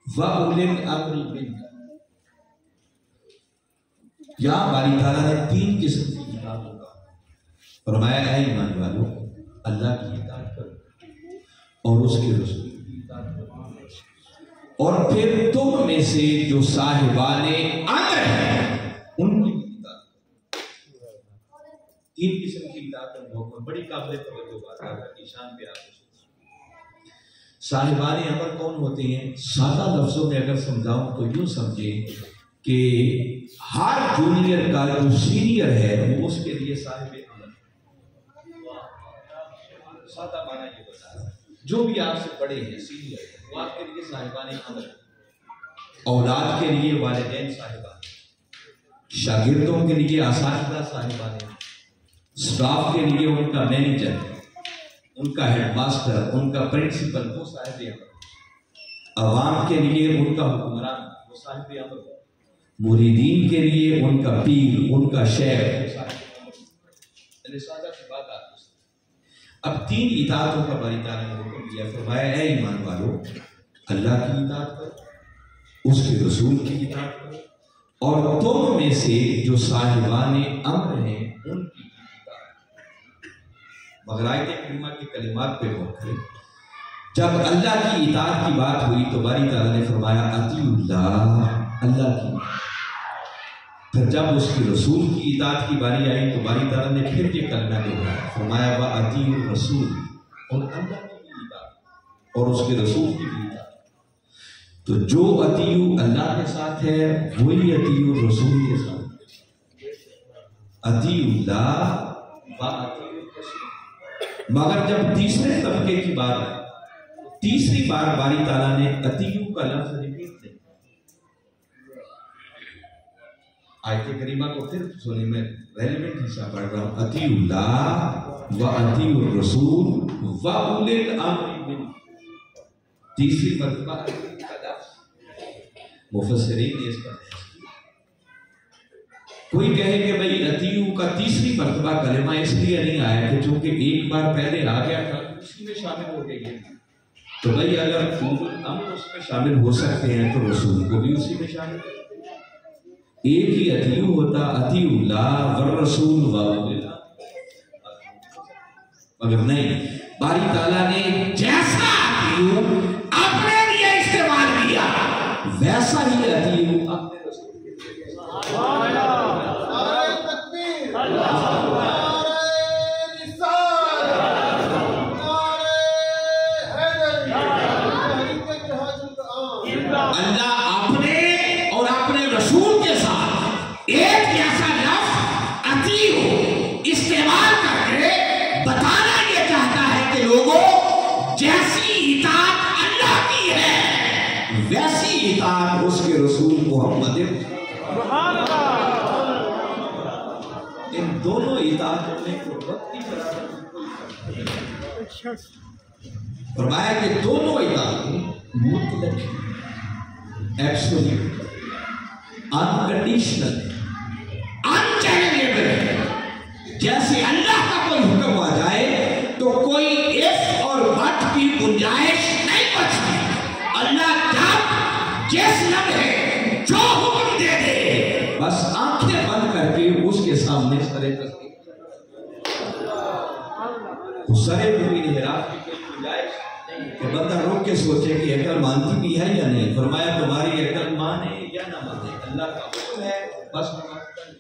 واولی الامر منکم. یا باری تعالیٰ نے تین قسم کی اطاعت ہوگا. فرمایا اے ایمان والو، اللہ کی اطاعت کرو اور اس کے رسول کی اطاعت کرو، اور پھر تم میں سے جو صاحبان امر ہیں ان کی اطاعت. تین قسم کی اطاعت بڑی قابل توجہ بات ہے کی شان پہ آپ. صاحبان امر کون ہوتے ہیں؟ سادہ لفظوں میں اگر سمجھاؤں تو یوں سمجھیں کہ ہر جونیئر کا جو سینئر ہے وہ اس کے لیے صاحب امر. سادہ معنی یہ بتا رہا ہے، جو بھی آپ سے بڑے ہیں سینئر ہے وہ آپ کے لیے صاحبان امر. اولاد کے لیے والدین صاحبان، شاگردوں کے لیے اساتذہ صاحبان، اسٹاف کے لیے ان کا مینیجر، ان کا ہیڈ ماسٹر، ان کا پرنسپل وہ صاحب امر. عوام کے لیے ان کا حکمران وہ صاحب امر. مریدین کے لیے ان کا پیر، ان کا شیخ وہ صاحب امر. سادہ سی بات آپ. اب تین اطاعتوں کا باری تعالیٰ نے حکم دیا. فرمایا اے ایمان والو، اللہ کی اطاعت کرو، اس کے رسول کی اطاعت کرو، اور تم میں سے جو صاحبان امر ہیں ان کی اطاعت. مگر آیت کریمہ کے کلمات پہ غور کریں. جب اللہ کی اطاعت کی بات ہوئی تو باری تعالیٰ نے فرمایا اطیعوا اللہ، اللہ کی. پھر جب اس کے رسول کی اطاعت کی باری آئی تو باری تعالیٰ نے پھر یہ کلمہ دہرایا. فرمایا وَأَطِیعُوا الرَّسُولَ، اور اللہ کی بھی اطاعت اور اس کے رسول کی بھی اطاعت. تو جو اطیعوا اللہ کے ساتھ ہے وہی اطیعوا الرسول کے ساتھ. اطیعوا اللہ وَأَطِیعُوا الرَّسُولَ. مگر جب تیسرے طبقے کی بات آئی، تیسری بار باری تعالیٰ نے اطیعوا کا لفظ ریپیٹ نہیں. آیت کریمہ کو پھر سنیں، میں ریلیونٹ حصہ پڑھ رہا ہوں. اطیعوا اللہ واطیعوا الرسول واولی الامر منکم. تیسری مرتبہ مفسرین نے اس پر بحث کی. کوئی کہے کہ بھئی اتیو کا تیسری مرتبہ کلمہ اس لیے نہیں آیا کہ چونکہ ایک بار پہلے آ گیا تھا اسی میں شامل ہو گئی ہے، تو بھئی اگر ہم اس میں شامل ہو سکتے ہیں تو رسول کو بھی اسی میں شامل ہو، ایک ہی اتیو ہوتا، اتیو اللہ والرسول واللہ، مگر نہیں، باری تعالیٰ نے جیسا اتیو اپنے لیے استعمال کیا ویسا ہی اتیو اپنے رسول کے لیے۔ اللہ اپنے اور اپنے رسول کے ساتھ ایک جیسا لفظ اتیو استعمال کر کے بتانا یہ چاہتا ہے کہ لوگوں جیسی اطاعت اللہ کی ہے ویسی اطاعت اس کے رسول محمد، ان دونوں اطاعتوں میں وقتی فرمایا کہ دونوں اطاعتیں مطلق ایبسولوٹ انکنڈیشنل انچیلنجیبل ہے۔ جیسے اللہ کا کوئی حکم آ جائے تو کوئی اف اور بٹ کی گنجائش نہیں بچتی، اللہ جب جس لمحے جو حکم دے دے بس آنکھیں بند کر کے اس کے سامنے سرے تصدیق، سرے بھی انحراف کی کوئی گنجائش کہ بندہ روک کے سوچے کہ عقل مانتی بھی ہے یا نہیں، فرمایا تمہاری عقل مانے یا نہ مانے اللہ کا حکم ہے بس اللہ کا حکم۔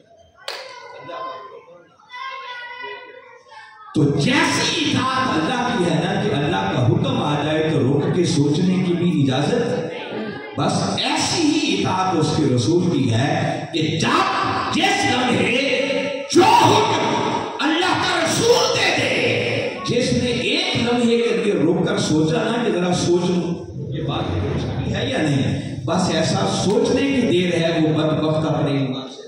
تو جیسی اطاعت اللہ کی ہے نا کہ اللہ کا حکم آ جائے تو روک کے سوچنے کی بھی اجازت، بس ایسی ہی اطاعت اس کے رسول کی ہے کہ جب جس لمحے جو حکم اللہ کا رسول دے دے، جس نے ایک لمحے کے لیے روک کر سوچا نا کہ ذرا سوچ لوں یہ بات ہے یا نہیں، بس ایسا سوچنے کی دیر ہے وہ بدبخت اپنے ایمان سے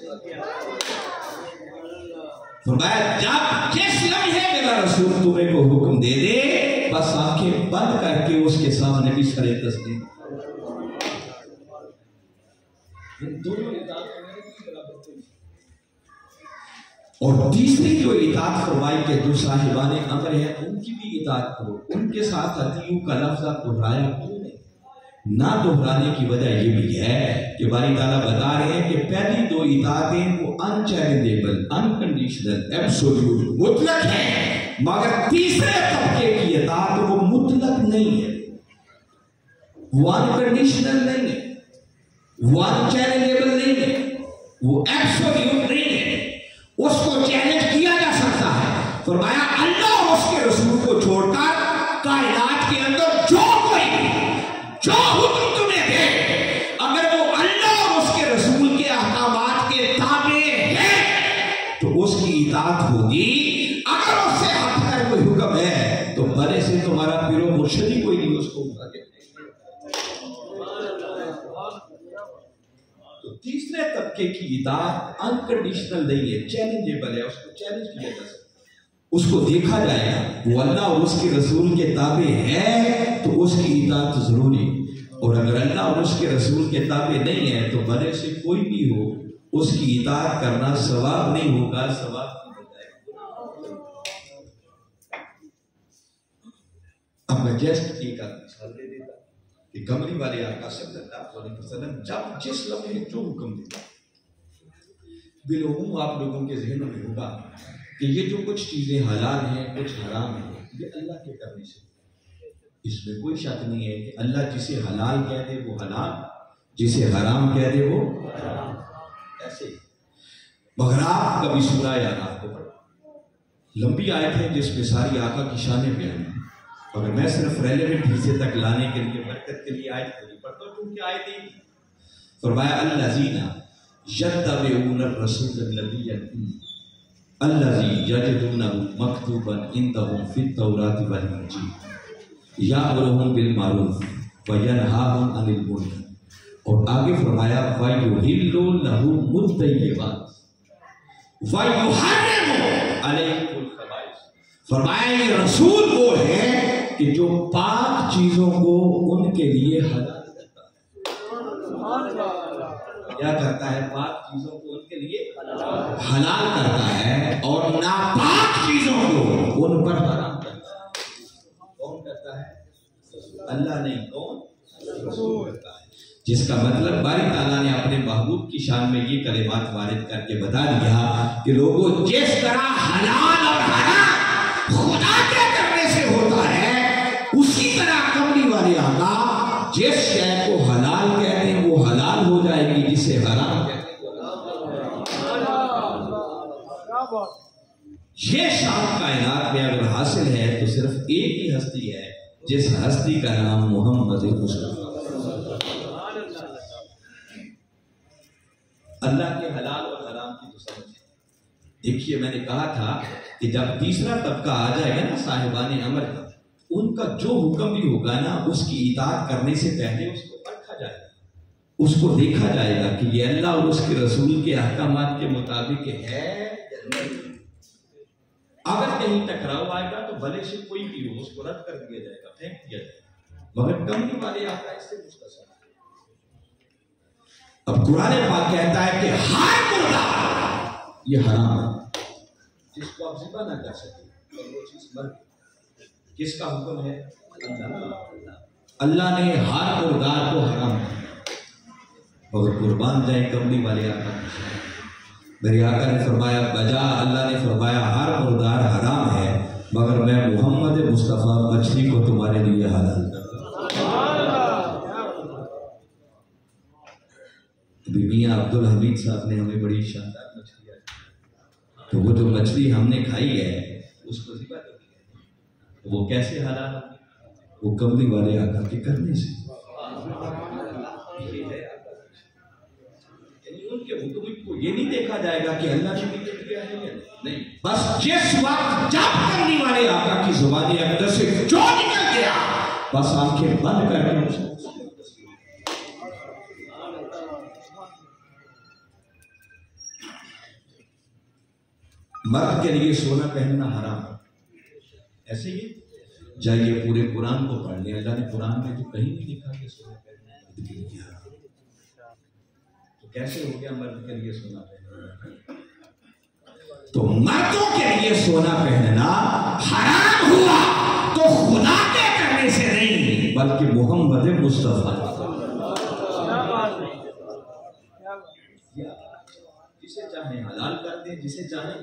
فرمایا جب جس لمحے میرا رسول تمہیں کو حکم دے دے بس آنکھیں بند کر کے اس کے سامنے بھی سرے تصدیق۔ اور تیسری جو اطاعت فرمائی کہ جو صاحبان امر ہیں ان کی بھی اطاعت کرو، ان کے ساتھ اتیو کا لفظ دہرایا کیوں نہیں؟ نہ دہرانے کی وجہ یہ بھی ہے کہ باری تعالیٰ بتا رہے ہیں کہ پہلی دو اطاعتیں وہ انچیلنجیبل انکنڈیشنل ایبسولوٹ مطلق ہے، مگر تیسرے طبقے کی اطاعت وہ مطلق نہیں ہے، وہ انکنڈیشنل نہیں ہے، وہ انچیلنجیبل نہیں ہے، وہ ایبسولوٹ نہیں ہے، اس کو چیلنج کیا جا سکتا ہے۔ فرمایا اللہ اور اس کے رسول کو چھوڑ کر کائنات کے اندر جو کوئی جو حکم تمہیں دے اگر وہ اللہ اور اس کے رسول کے احکامات کے تابع ہے تو اس کی اطاعت ہوگی، اگر اس سے ہٹ کر کوئی حکم ہے تو بڑے سے تمہارا پیر و مرشد ہی کوئی نہیں اس کو اٹھا کے۔ تو تیسرے طبقے کی اطاعت انکنڈیشنل نہیں ہے، چیلنجیبل ہے، اس کو چیلنج کیا جا سکتا ہے، اس کو دیکھا جائے گا وہ اللہ اور اس کے رسول کے تابع ہے تو اس کی اطاعت ضروری، اور اگر اللہ اور اس کے رسول کے تابع نہیں ہے تو بڑے سے کوئی بھی ہو اس کی اطاعت کرنا ثواب نہیں ہوگا، ثواب نہیں ہوتا ہے۔ اب میں جسٹ ایک مثال دے دیتا کہ کمری والے آقا صلی اللہ علیہ وسلم جب جس لمحے جو حکم دیتا بالعموم آپ لوگوں کے ذہنوں میں ہوگا کہ یہ جو کچھ چیزیں حلال ہیں کچھ حرام ہیں یہ اللہ کے کرنے سے، اس میں کوئی شک نہیں ہے کہ اللہ جسے حلال کہہ دے وہ حلال، جسے حرام کہہ دے وہ حرام، ایسے ہی۔ مگر آپ کبھی سورہ اعراف کو پڑھیں، لمبی آیت ہے جس میں ساری آقا کی شانیں بیان ہیں، مگر میں صرف ریلیونٹ حصے تک لانے کے لیے برکت کے لیے آیت کو نہیں پڑھتا ہوں کیونکہ آیت ہی فرمایا الذین یتبعون الرسول النبی الذی یجدونہ مکتوبا عندہم فی التوراۃ والانجیل یأمرہم بالمعروف وینہاہم عن المنکر، اور آگے فرمایا وَیُحِلُّ لَهُمُ الطَّیِّبَاتِ وَیُحَرِّمُ عَلَیْکُمُ الْخَبَائِثَ۔ فرمایا یہ رسول وہ ہے کہ جو پاک چیزوں کو ان کے لیے حلال کرتا ہے، کیا کرتا ہے؟ پاک چیزوں کو ان کے لیے حلال حلال کرتا ہے اور ناپاک چیزوں کو ان پر حرام کرتا ہے۔ کون کرتا ہے؟ اللہ نہیں، کون؟ رسول کرتا ہے۔ جس کا مطلب باری تعالیٰ نے اپنے محبوب کی شان میں یہ کلمات وارد کر کے بتا دیا کہ لوگوں جس طرح حلال اور حرام خدا کے کرنے سے ہوتا ہے، اسی طرح کملی والے آقا جس شے کو حلال کہتے ہیں وہ حلال ہو جائے گی، جسے حرام کہتے ہیں یہ شان کائنات میں اگر حاصل ہے تو صرف ایک ہی ہستی ہے، جس ہستی کا نام محمد مصطفیٰ۔ اللہ کے حلال اور حرام کی تو سمجھ ہے۔ دیکھیے میں نے کہا تھا کہ جب تیسرا طبقہ آ جائے گا نا صاحبان امر کا، ان کا جو حکم بھی ہوگا نا اس کی اطاعت کرنے سے پہلے اس کو پرکھا جائے گا، اس کو دیکھا جائے گا کہ یہ اللہ اور اس کے رسول کے احکامات کے مطابق ہے یا نہیں۔ اگر کہیں ٹکراؤ آئے گا تو بھلے سے کوئی بھی ہو اس کو رد کر دیا جائے گا، پھینک دیا جائے گا، مگر کملی والے آقا اس سے مستثنی۔ اب قرآن پاک کہتا ہے کہ ہر مردار یہ حرام ہے، جس کو آپ ذبح نہ کر سکیں اور وہ چیز مر گئی۔ کس کا حکم ہے؟ اللہ نے ہر مردار کو حرام کیا، مگر قربان جائیں کملی والے آقا۔ میرے آقا نے فرمایا بجا، اللہ نے فرمایا ہر مردار حرام ہے، مگر میں محمد مصطفیٰ مچھلی کو تمہارے لیے حلال کرتا ہوں۔ ابھی میاں عبد الحمید صاحب نے ہمیں بڑی شاندار مچھلی آئی، تو وہ جو مچھلی ہم نے کھائی ہے اس کو ذبح کر دیا، وہ کیسے حلال؟ وہ کملی والے آقا کے کرنے سے۔ ان کے حکم کو یہ نہیں دیکھا جائے گا کہ اللہ نے بھی کیا ہے یا نہیں، بس جس وقت جب کملی والے آقا کی زبان اقدس سے جو نکل گیا بس آنکھیں بند کر کے مرد کے لیے سونا پہننا حرام ہے۔ ایسے ہی جائیے پورے قرآن کو پڑھ لیں، اللہ نے قرآن میں تو کہیں نہیں لکھا کہ سونا پہننا مرد کے لیے حرام، تو کیسے ہو گیا مرد کے لیے سونا پہننا؟ تو مردوں کے لیے سونا پہننا حرام ہوا تو خدا کے کرنے سے نہیں بلکہ محمد مصطفیٰ، جسے چاہیں حلال کر دیں، جسے چاہیں۔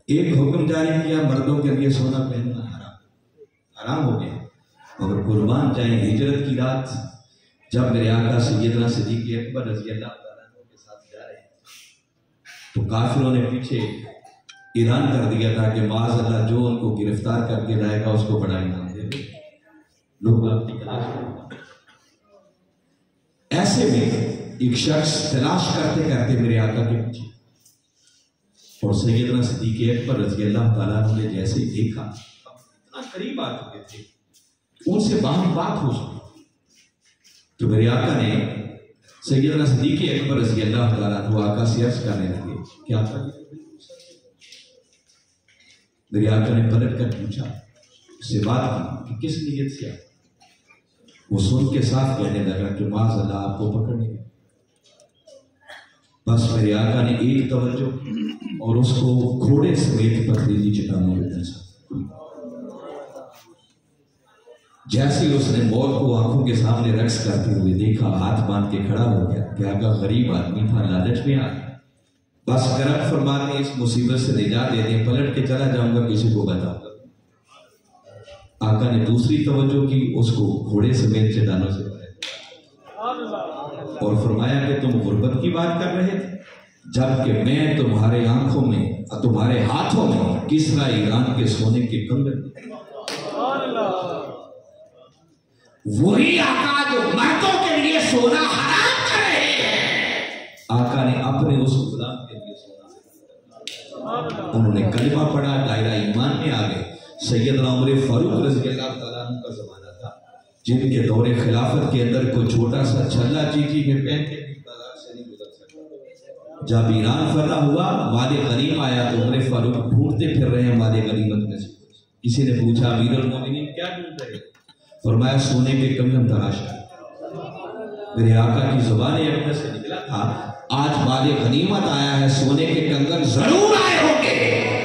ایک حکم جاری کیا مردوں کے لیے سونا پہننا حرام ہو گیا، مگر قربان جائیں ہجرت کی رات جب میرے آقا سیدنا صدیق اکبر رضی اللہ تعالیٰ عنہ کے ساتھ جا رہے تو کافروں نے پیچھے اعلان کر دیا تھا کہ معاذ اللہ جو ان کو گرفتار کر کے لائے گا اس کو بڑا انعام دے دے، لوگ آپ کی تلاش کریں۔ ایسے میں ایک شخص تلاش کرتے کرتے میرے آقا کے پیچھے، اور سیدنا صدیق اکبر رضی اللہ تعالیٰ عنہ نے جیسے ہی دیکھا، اتنا قریب آ چکے تھے، ان سے باہم بات ہو سکی، تو میرے آقا نے سیدنا صدیق اکبر رضی اللہ تعالیٰ عنہ آقا سے عرض کرنے لگے کہ آقا میرے آقا نے پلٹ کر پوچھا، اس سے بات کی کہ کس نیت سے آئے؟ وہ سن کے ساتھ کہنے لگا کہ معاذ اللہ آپ کو پکڑنے گا۔ بس میرے آقا نے ایک توجہ اور اس کو گھوڑے سمیت پتھریلی چٹانوں میں ڈھانسا۔ جیسے اس نے موت کو آنکھوں کے سامنے رقص کرتے ہوئے دیکھا، ہاتھ باندھ کے کھڑا ہو گیا کہ آقا غریب آدمی تھا، لالچ میں آ گیا، بس کرم فرما کے اس مصیبت سے نجات دے دیں، پلٹ کے چلا جاؤں گا، کسی کو بتاؤں گا۔ آقا نے دوسری توجہ کی، اس کو گھوڑے سمیت چٹانوں سے اور فرمایا کہ تم غربت کی بات کر رہے تھے، جبکہ میں تمہارے آنکھوں میں تمہارے ہاتھوں میں کسرا ایران کے سونے کے کنگن، وہی آقا جو مردوں کے لیے سونا حرام کر رہے ہیں، آقا نے اپنے اس غلام کے لیے سونا، انہوں نے کلمہ پڑھا، دائرہ ایمان میں آ گئے۔ سیدنا عمر فاروق رضی اللہ تعالیٰ عنہ کا زمانہ تھا، جن کے دور خلافت کے اندر کوئی چھوٹا سا چھلا چیٹی میں پہن کے بازار سے نہیں گزر سکتا۔ جب ایران فتح ہوا، مال غنیم آیا تو عمر فاروق ڈھونڈتے پھر رہے ہیں مال غنیمت میں سے۔ کسی نے پوچھا امیر المومنین کیا ڈھونڈ رہے؟ فرمایا سونے کے کنگن تراشا۔ میرے آقا کی زبان اقدس سے نکلا تھا، آج بعد غنیمت آیا ہے، سونے کے کنگن ضرور آئے ہوں گے،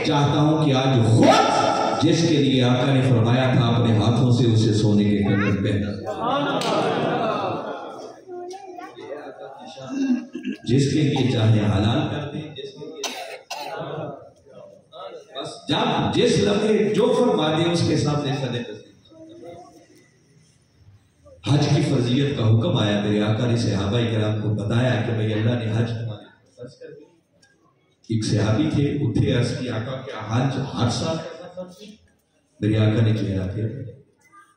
چاہتا ہوں کہ آج خود جس کے لیے آقا نے فرمایا تھا اپنے ہاتھوں سے اسے سونے کے کنگن پہنا، جس کے لیے چاہے حلال کر دیں، جس کے لیے بس جب جس لمحے جو فرما دے اس کے سامنے صدقہ کر دیں۔ حج کی فرضیت کا حکم آیا، میرے آقا نے صحابہ کرام کو بتایا کہ بھئی اللہ نے حج تمہارے فرض کر دی۔ ایک صحابی تھے، اٹھے، عرض کی آقا کیا حج ہر سال کرنا فرض ہے؟ میرے آقا نے چہرہ پھیر دیا،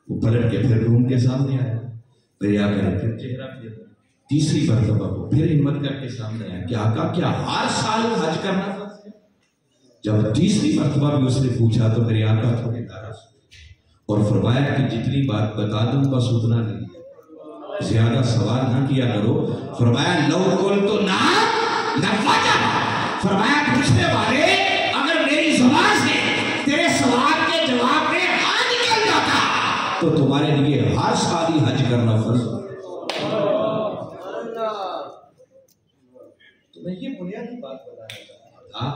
وہ پلٹ کے پھر روم کے سامنے آیا، میرے آقا نے پھر چہرہ پھیر دیا، تیسری مرتبہ وہ پھر ہمت کر کے سامنے آیا کہ آقا کیا ہر سال حج کرنا فرض ہے؟ جب تیسری مرتبہ بھی اس نے پوچھا تو میرے آقا تھوڑے ناراض اور فرمایا کہ جتنی بات بتا دوں بس اتنا نہیں، زیادہ سوال نہ کیا کرو۔ فرمایا لو قلت نعم لوجب، فرمایا پوچھنے والے اگر میری زبان سے تیرے سوال کے جواب میں ہاں نکل جاتا تو تمہارے لیے ہر سال ہی حج کرنا فرض ہے۔ تو میں یہ بنیادی بات بتانا چاہتا تھا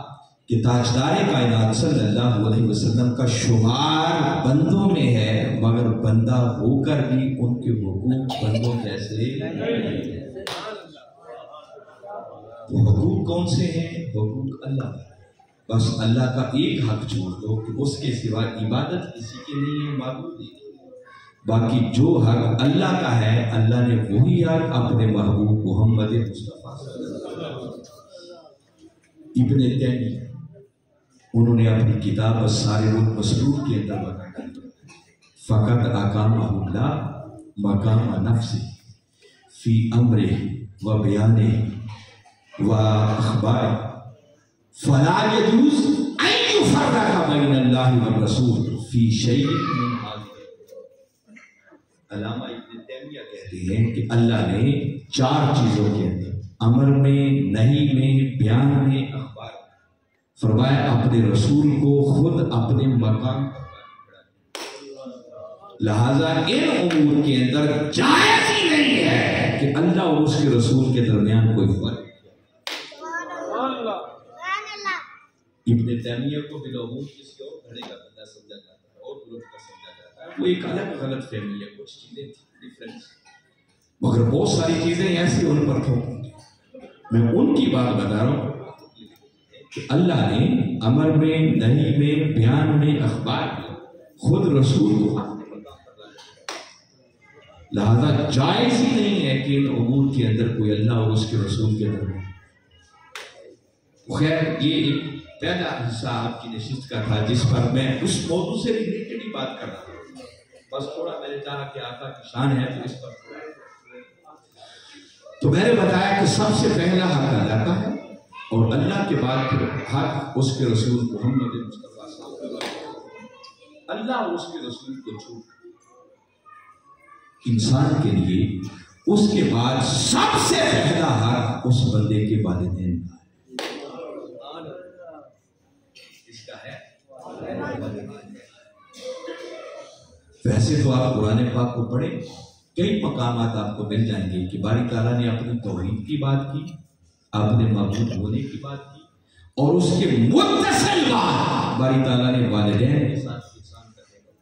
کہ تاجدار کائنات صلی اللہ علیہ وسلم کا شمار بندوں میں ہے، مگر بندہ ہو کر بھی ان کے حقوق بندوں جیسے وہ حقوق کون سے ہیں؟ حقوق اللہ کا، بس اللہ کا ایک حق چھوڑ دو کہ اس کے سوا عبادت کسی کے نہیں ہے، معبود نہیں، باقی جو حق اللہ کا ہے اللہ نے وہی حق اپنے محبوب محمد مصطفیٰ صلی اللہ علیہ وسلم۔ ابن تیمیہ انہوں نے اپنی کتاب الصارم المسلول کے اندر بتایا فقط اقامہ اللہ مقام نفسہ فی امرہ و بیانہ و اخبارہ فلا یجوز ان یفرق بین اللہ والرسول فی شیء من ذلک۔ علامہ ابن تیمیہ کہتے ہیں کہ اللہ نے چار چیزوں کے اندر، امر میں، نہی میں، بیان میں، اخبار میں، فرمایا اپنے رسول کو خود اپنے مقام پر لہذا ان امور کے اندر جائز ہی نہیں ہے کہ اللہ اور اس کے رسول کے درمیان کوئی فرق۔ ابن تیمیہ کو بالعموم کسی اور گھڑے کا بندہ سمجھا جاتا ہے اور گروپ کا سمجھا جاتا ہے، وہ ایک الگ غلط فہمی ہے، کچھ چیزیں ڈفرنس، مگر بہت ساری چیزیں ایسی ان پر تھوک۔ میں ان کی بات بتا رہا ہوں کہ اللہ نے امر میں، نہی میں، بیان میں، اخبار میں خود رسول کو اپنے مقام پر لایا، لہذا جائز ہی نہیں ہے کہ ان امور کے اندر کوئی اللہ اور اس کے رسول کے درمیان۔ خیر یہ ایک پہلا حصہ آپ کی نشست کا تھا جس پر میں اس موضوع سے ریلیٹڈ ہی بات کر رہا ہوں، بس تھوڑا میں نے چاہا کہ آقا کی شان ہے تو اس پر تو میں نے بتایا کہ سب سے پہلا حق اللہ کا ہے اور اللہ کے بعد پھر حق اس کے رسول محمد مصطفیٰ صلی اللہ علیہ وسلم۔ اللہ اور اس کے رسول کو چھوڑ انسان کے لیے اس کے بعد سب سے پہلا حق اس بندے کے والدین کا ہے۔ اس کا ہے ویسے تو آپ قرآن پاک کو پڑھیں، کئی مقامات آپ کو مل جائیں گے کہ باری تعالیٰ نے اپنی توحید کی بات کی، اپنے معبود ہونے کی بات کی، اور اس کے متصل بعد باری تعالیٰ نے والدین کے ساتھ احسان کرنے کا۔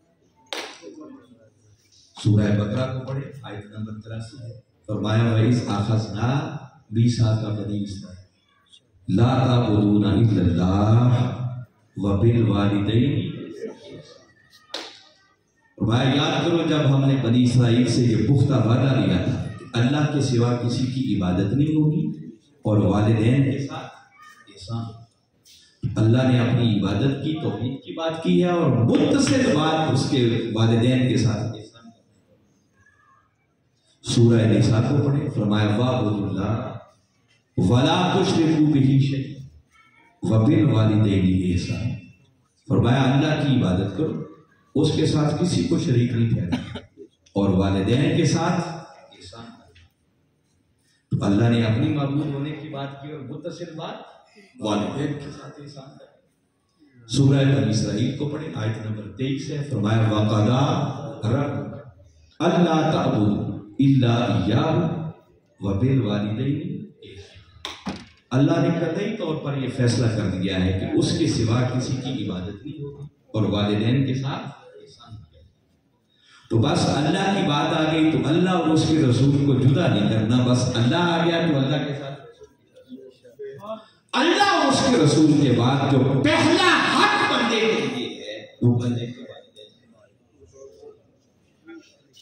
سورہ بقرہ کو پڑھیں، آیت نمبر 83 ہے، فرمایا وَإِذْ أَخَذْنَا مِيثَاقَ بَنِي إِسْرَائِيلَ لَا تَعْبُدُونَ إِلَّا اللَّهَ وَبِالْوَالِدَيْنِ۔ فرمایا یاد کرو جب ہم نے بنی اسرائیل سے یہ پختہ وعدہ لیا تھا کہ اللہ کے سوا کسی کی عبادت نہیں ہوگی اور والدین کے ساتھ احسان۔ اللہ نے اپنی عبادت کی، توحید کی بات کی ہے اور متصل بات اس کے والدین کے ساتھ احسان۔ سورہ نساء کو پڑھیں، فرمایا وَاعْبُدُوا اللَّهَ وَلَا تُشْرِكُوا بِهِ شَيْئًا وَبِالْوَالِدَيْنِ إِحْسَانًا۔ فرمایا اللہ کی عبادت کرو، اس کے ساتھ کسی کو شریک نہیں ٹھہرانا اور والدین کے ساتھ احسان کرنا۔ تو اللہ نے اپنی معبود ہونے کی بات کی اور متصل بات والدین کے ساتھ احسان کرنا۔ سورہ بنی اسرائیل کو پڑھیں، آیت نمبر 23 ہے، فرمایا وَقَضَىٰ رَبُّكَ أَلَّا تَعْبُدُوا إِلَّا إِيَّاهُ وَبِالْوَالِدَيْنِ إِحْسَانًا۔ اللہ نے قطعی طور پر یہ فیصلہ کر دیا ہے کہ اس کے سوا کسی کی عبادت نہیں ہوگی، اور والدین کے ساتھ احسان کیا۔ تو بس اللہ کی بات آ گئی تو اللہ اور اس کے رسول کو جدا نہیں کرنا، بس اللہ آ گیا تو اللہ کے ساتھ اللہ اور اس کے رسول کے بعد جو پہلا حق بندے کے لیے ہے وہ بندے کے والدین۔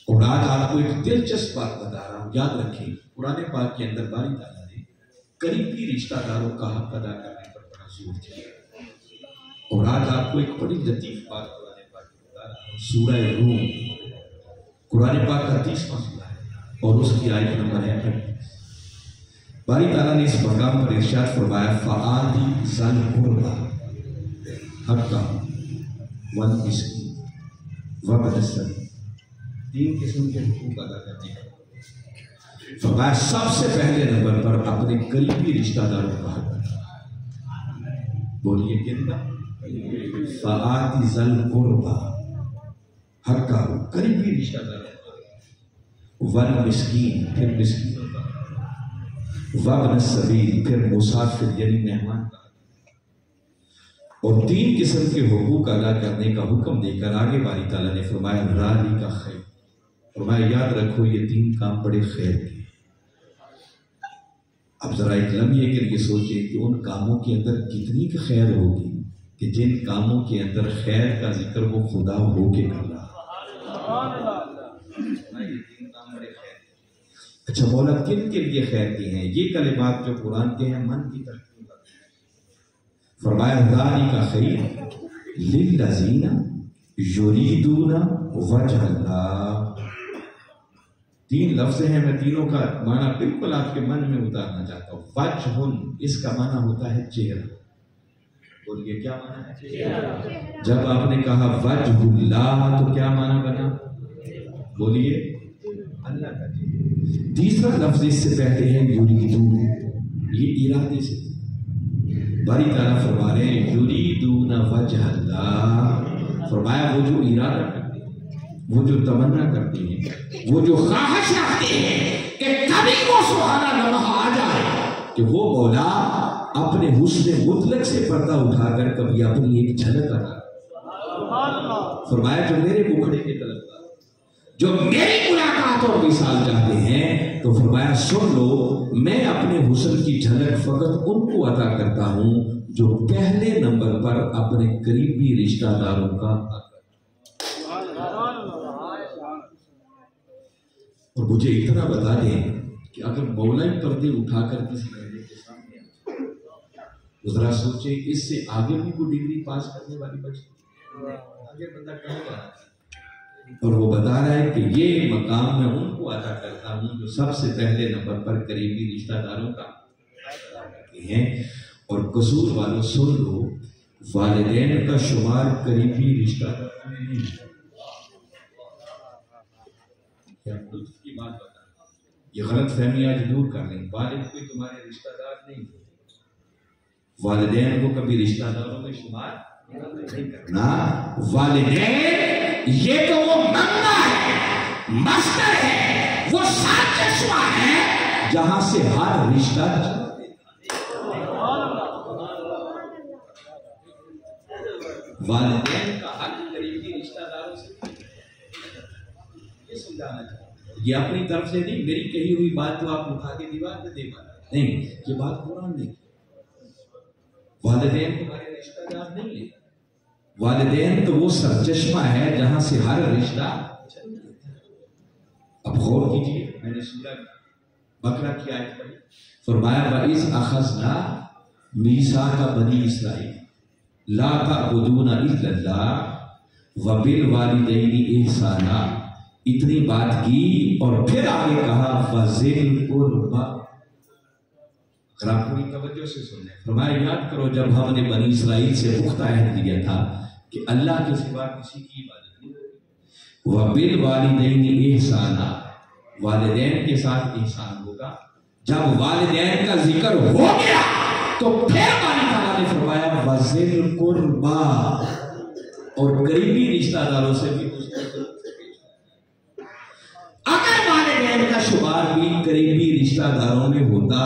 اور آج آپ کو ایک دلچسپ بات بتا رہا ہوں، یاد رکھیں قرآن پاک کے اندر باری تعالیٰ نے قریبی رشتہ داروں کا حق ادا کرنے پر بڑا زور دیا۔ اور آج آپ کو ایک بڑی لطیف بات قرآن پاک میں بتا رہا ہوں، سورہ روم قرآن پاک کا 30واں سورہ ہے اور اس کی آیت نمبر ہے 38۔ باری تعالیٰ نے اس مقام پر ارشاد فرمایا فآتی ذی القربی حقہ والمسکین وابن السبیل، 3 قسم کے حقوق ادا کرنے کا فرمایا سب سے پہلے نمبر پر اپنے قریبی رشتہ داروں کا حق ادا۔ بولیے کن کا؟ فآتی ذی القربی حقہ، قریبی رشتہ داروں کا، والمسکین پھر مسکینوں کا، وابن السبیل پھر مسافر یعنی مہمان کا، اور 3 قسم کے حقوق ادا کرنے کا حکم دے کر آگے باری تعالیٰ نے فرمایا رالی کا خیر، فرمایا یاد رکھو یہ 3 کام بڑے خیر کے۔ اب ذرا ایک لمحے کے لیے سوچیں کہ ان کاموں کے اندر کتنی کی خیر ہوگی کہ جن کاموں کے اندر خیر کا ذکر وہ خدا ہو کے کر رہا۔ اچھا مولا کن کے لیے خیر کی ہیں؟ یہ کلمات جو قرآن کے ہیں من کی ترتیب، فرمایا ذالک کا خیر للذین یریدون وجہ اللہ۔ 3 لفظ ہیں، میں تینوں کا معنی بالکل آپ کے من میں اتارنا چاہتا ہوں۔ وجہ، اس کا معنی ہوتا ہے چہرہ۔ بولیے کیا معنی ہے؟ چہرہ۔ جب آپ نے کہا وجہ اللہ تو کیا معنی بنا؟ بولیے اللہ کا چہرہ۔ تیسرا لفظ اس سے پہلے ہے یریدون، یہ ارادے سے باری تعالیٰ فرما رہے ہیں یریدون وجہ اللہ، فرمایا وہ جو ارادہ کرتے ہیں، وہ جو تمنا کرتے ہیں، وہ جو خواہش رکھتے ہیں کہ کبھی وہ سہانا لمحہ آ جائے کہ وہ مولا اپنے حسن مطلق سے پردہ اٹھا کر کبھی اپنی ایک جھلک ادا، فرمایا جو میرے مکھڑے کے طلبگار جو میری ملاقات اور وصال چاہتے ہیں تو فرمایا سن لو میں اپنے حسن کی جھلک فقط ان کو عطا کرتا ہوں جو پہلے نمبر پر اپنے قریبی رشتہ داروں کا اور مجھے اتنا بتا دیں کہ اگر مولا پردے اٹھا کر کسی بندے کے سامنے ذرا سوچیں اس سے آگے بھی کوئی ڈگری پاس کرنے والی بچی آگے بندہ کہاں جا رہا ہے، اور وہ بتا رہا ہے کہ یہ مقام میں ان کو عطا کرتا ہوں جو سب سے پہلے نمبر پر قریبی رشتہ داروں کا عطا کرتے ہیں۔ اور قصور والوں سن لو والدین کا شمار قریبی رشتہ داروں میں نہیں ہے۔ کی بات بتا یہ غلط فہمی آج دور کر لیں، والد کوئی تمہارے رشتہ دار نہیں، والدین کو کبھی رشتہ داروں میں شمار نہیں کرنا۔ والدین یہ تو وہ منبع ہے، مصدر ہے، وہ سات چشمہ ہے جہاں سے ہر رشتہ والدین کا حق قریبی رشتہ داروں سے یہ سمجھانا چاہتا ہوں، یہ اپنی طرف سے نہیں، میری کہی ہوئی بات تو آپ اٹھا کے دیوار پہ دے پانا نہیں، یہ بات قرآن نہیں۔ والدین تمہارے رشتہ دار نہیں ہے، والدین تو وہ سرچشمہ ہے جہاں سے ہر رشتہ چلتا ہے۔ اب غور کیجیے، میں نے سورہ بقرہ کی آیت پڑھی، فرمایا وَإِذْ أَخَذْنَا مِيثَاقَ بَنِي إِسْرَائِيلَ لَا تَعْبُدُونَ إِلَّا اللَّهَ وَبِالْوَالِدَيْنِ إِحْسَانًا، اتنی بات کی اور پھر آگے کہا وَذِي الْقُرْبَى۔ اگر آپ پوری توجہ سے سن لیں، فرمایا یاد کرو جب ہم نے بنی اسرائیل سے پختہ عہد لیا تھا کہ اللہ کے سوا کسی کی عبادت نہیں ہوگی، وَبِالْوَالِدَيْنِ إِحْسَانًا، والدین کے ساتھ احسان ہوگا۔ جب والدین کا ذکر ہو گیا تو پھر باری تعالیٰ نے فرمایا وَذِي الْقُرْبَى، اور قریبی رشتہ داروں سے بھی اگر والدین کا شمار بھی قریبی رشتہ داروں میں ہوتا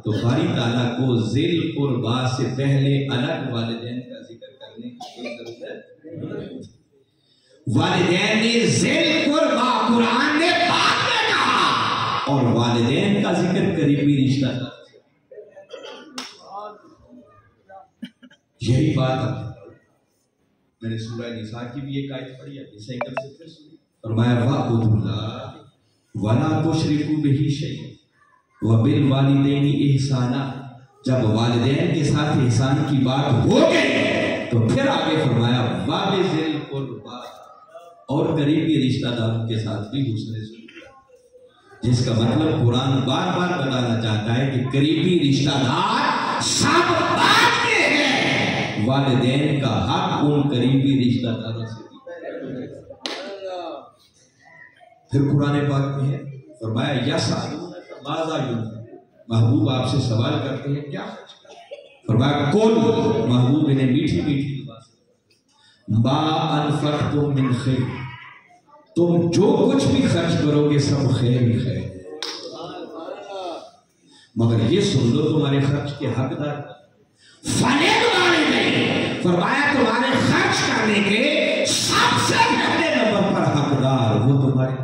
تو باری تعالیٰ کو ذیل قربا سے پہلے الگ والدین کا ذکر کرنے کی کوئی ضرورت نہیں۔ والدین نے ذیل قربا قرآن نے بعد میں کہا، اور والدین کا ذکر قریبی رشتہ دار، یہی بات ہے۔ میں نے سورہ نساء کی بھی ایک آیت پڑھی ہے، اسے ایک دفعہ پھر سنی، فرمایا وَاعْبُدُوا اللَّهَ وَلَا تُشْرِكُوا بِهِ شَيْئًا وَبِالْوَالِدَيْنِ إِحْسَانًا۔ جب والدین کے ساتھ احسان کی بات ہو گئی تو پھر آگے فرمایا وَبِذِي الْقُرْبَىٰ، اور قریبی رشتہ داروں کے ساتھ بھی حسن سلوک، جس کا مطلب قرآن بار بار بتانا چاہتا ہے کہ قریبی رشتہ دار سب بعد میں ہیں، والدین کا حق ان قریبی رشتہ داروں سے بھی۔ پھر قرآن پاک میں ہے فرمایا یسألونک ماذا ينفقون، محبوب آپ سے سوال کرتے ہیں کیا خرچ کریں، فرمایا قل، محبوب انہیں میٹھی میٹھی زبان ما انفقتم من خیر، تم جو کچھ بھی خرچ کرو گے سب خیر ہی خیر، مگر یہ سن لو تمہارے خرچ کے حقدار فَلِلْوَالِدَيْنِ، فرمایا تمہارے خرچ کرنے کے سب سے پہلے نمبر پر حقدار وہ تمہارے۔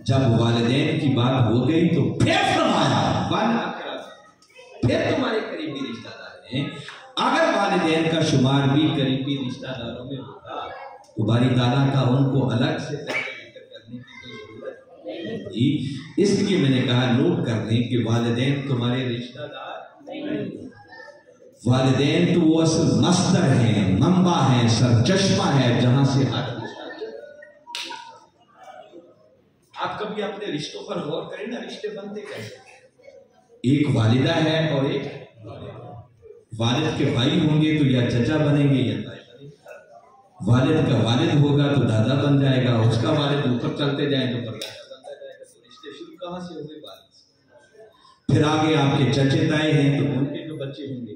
جب والدین کی بات ہو گئی تو پھر فرمایا پھر تمہارے قریبی رشتہ دار ہیں۔ اگر والدین کا شمار بھی قریبی رشتہ داروں میں ہوگا تو باری تعالیٰ کا ان کو الگ سے ذکر کرنے کی کوئی ضرورت نہیں۔ اس لیے میں نے کہا نوٹ کر لیں کہ والدین تمہارے رشتہ دار نہیں، والدین تو وہ اصل مصدر ہیں، منبع ہیں، سرچشمہ ہے جہاں سے ہر آپ کبھی اپنے رشتوں پر غور کریں نا، رشتے بنتے کیسے؟ ایک والدہ ہے اور ایک والد کے بھائی ہوں گے تو یا چچا بنیں گے یا تائی بنیں گے، والد کا والد ہوگا تو دادا بن جائے گا، اس کا والد اوپر چلتے جائیں تو پردادا بنتا جائے گا۔ تو رشتے شروع کہاں سے ہوئے؟ والد سے۔ پھر آگے آپ کے چچے تائی ہیں تو ان کے جو بچے ہوں گے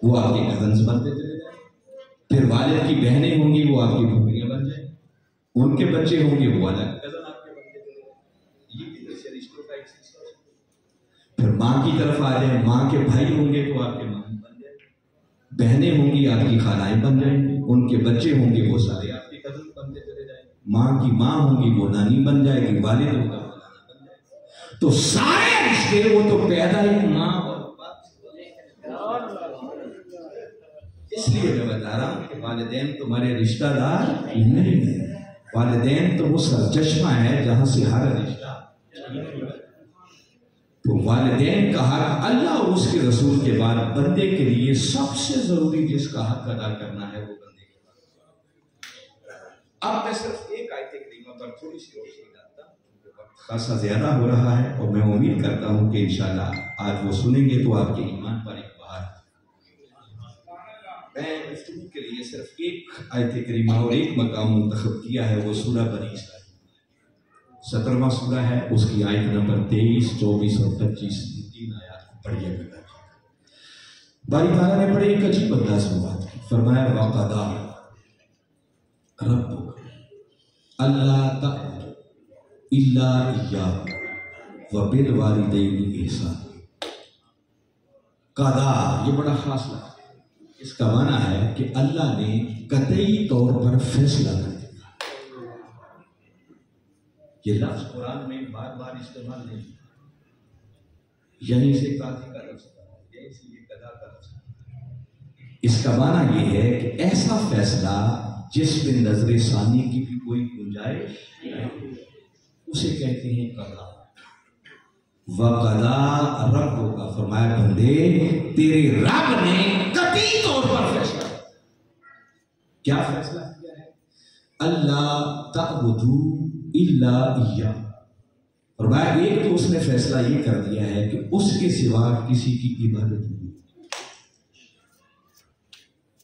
وہ آپ کے کزنز بنتے چلے جائیں، پھر والد کی بہنیں ہوں گی وہ آپ کی پھوپھیاں بن جائیں، ان کے بچے ہوں گے وہ الگ کزن آپ کے بنتے چلے جائیں۔ یہ بھی ایسے رشتوں کا ایک سلسلہ ہے۔ پھر ماں کی طرف آ جائیں، ماں کے بھائی ہوں گے تو آپ کے ماں بن جائیں، بہنیں ہوں گی آپ کی خالائیں بن جائیں گی، ان کے بچے ہوں گے وہ سارے آپ کے کزن بنتے چلے جائیں، ماں کی ماں ہوں گی وہ نانی بن جائے گی، والد ہوگا وہ نانا بن جائے گا۔ تو سارے رشتے وہ تو پیدا ہی ماں اور باپ سے۔ اس لیے میں بتا رہا ہوں کہ والدین تمہارے رشتہ دار نہیں ہیں، والدین تو وہ سرچشمہ ہے جہاں سے ہر رشتہ۔ تو والدین کا حق اللہ اور اس کے رسول کے بعد بندے کے لیے سب سے ضروری جس کا حق ادا کرنا ہے وہ بندے کے بعد۔ اب میں صرف ایک آیت کریمہ پر تھوڑی سی روشنی ڈالتا ہوں، وقت خاصا زیادہ ہو رہا ہے اور میں امید کرتا ہوں کہ انشاءاللہ آج وہ سنیں گے تو آپ کے ایمان پر ایک بہار۔ میں گفتگو کے لیے صرف ایک آیت کریمہ اور ایک مقام منتخب کیا ہے، وہ سورہ بنی اسرائیل 17واں سورہ ہے، اس کی آیت نمبر 23، 24 اور 25 تین آیات کو پڑھیے گا۔ باری تعالیٰ نے بڑے ایک عجیب انداز میں بات کی، فرمایا وَقَضَىٰ رَبُّكَ أَلَّا تَعْبُدُوا إِلَّا إِيَّاهُ وَبِالْوَالِدَيْنِ إِحْسَانًا۔ قضا یہ بڑا خاص لفظ ہے، اس کا معنی ہے کہ اللہ نے قطعی طور پر فیصلہ کر دیا۔ یہ لفظ قرآن میں بار بار استعمال نہیں، یہیں سے قاضی کا لفظ ہے، یہیں سے یہ قضا کا لفظ ہے۔ اس کا معنی یہ ہے کہ ایسا فیصلہ جس میں نظر ثانی کی بھی کوئی گنجائش نہیں، اسے کہتے ہیں قضا۔ وَقَضَىٰ رَبُّكَ، فرمایا بندے تیرے رب نے قطعی طور پر فیصلہ کیا فیصلہ کیا ہے؟ اللہ تعبدوا الا ایہ، فرمایا ایک تو اس نے فیصلہ یہ کر دیا ہے کہ اس کے سوا کسی کی عبادت نہیں،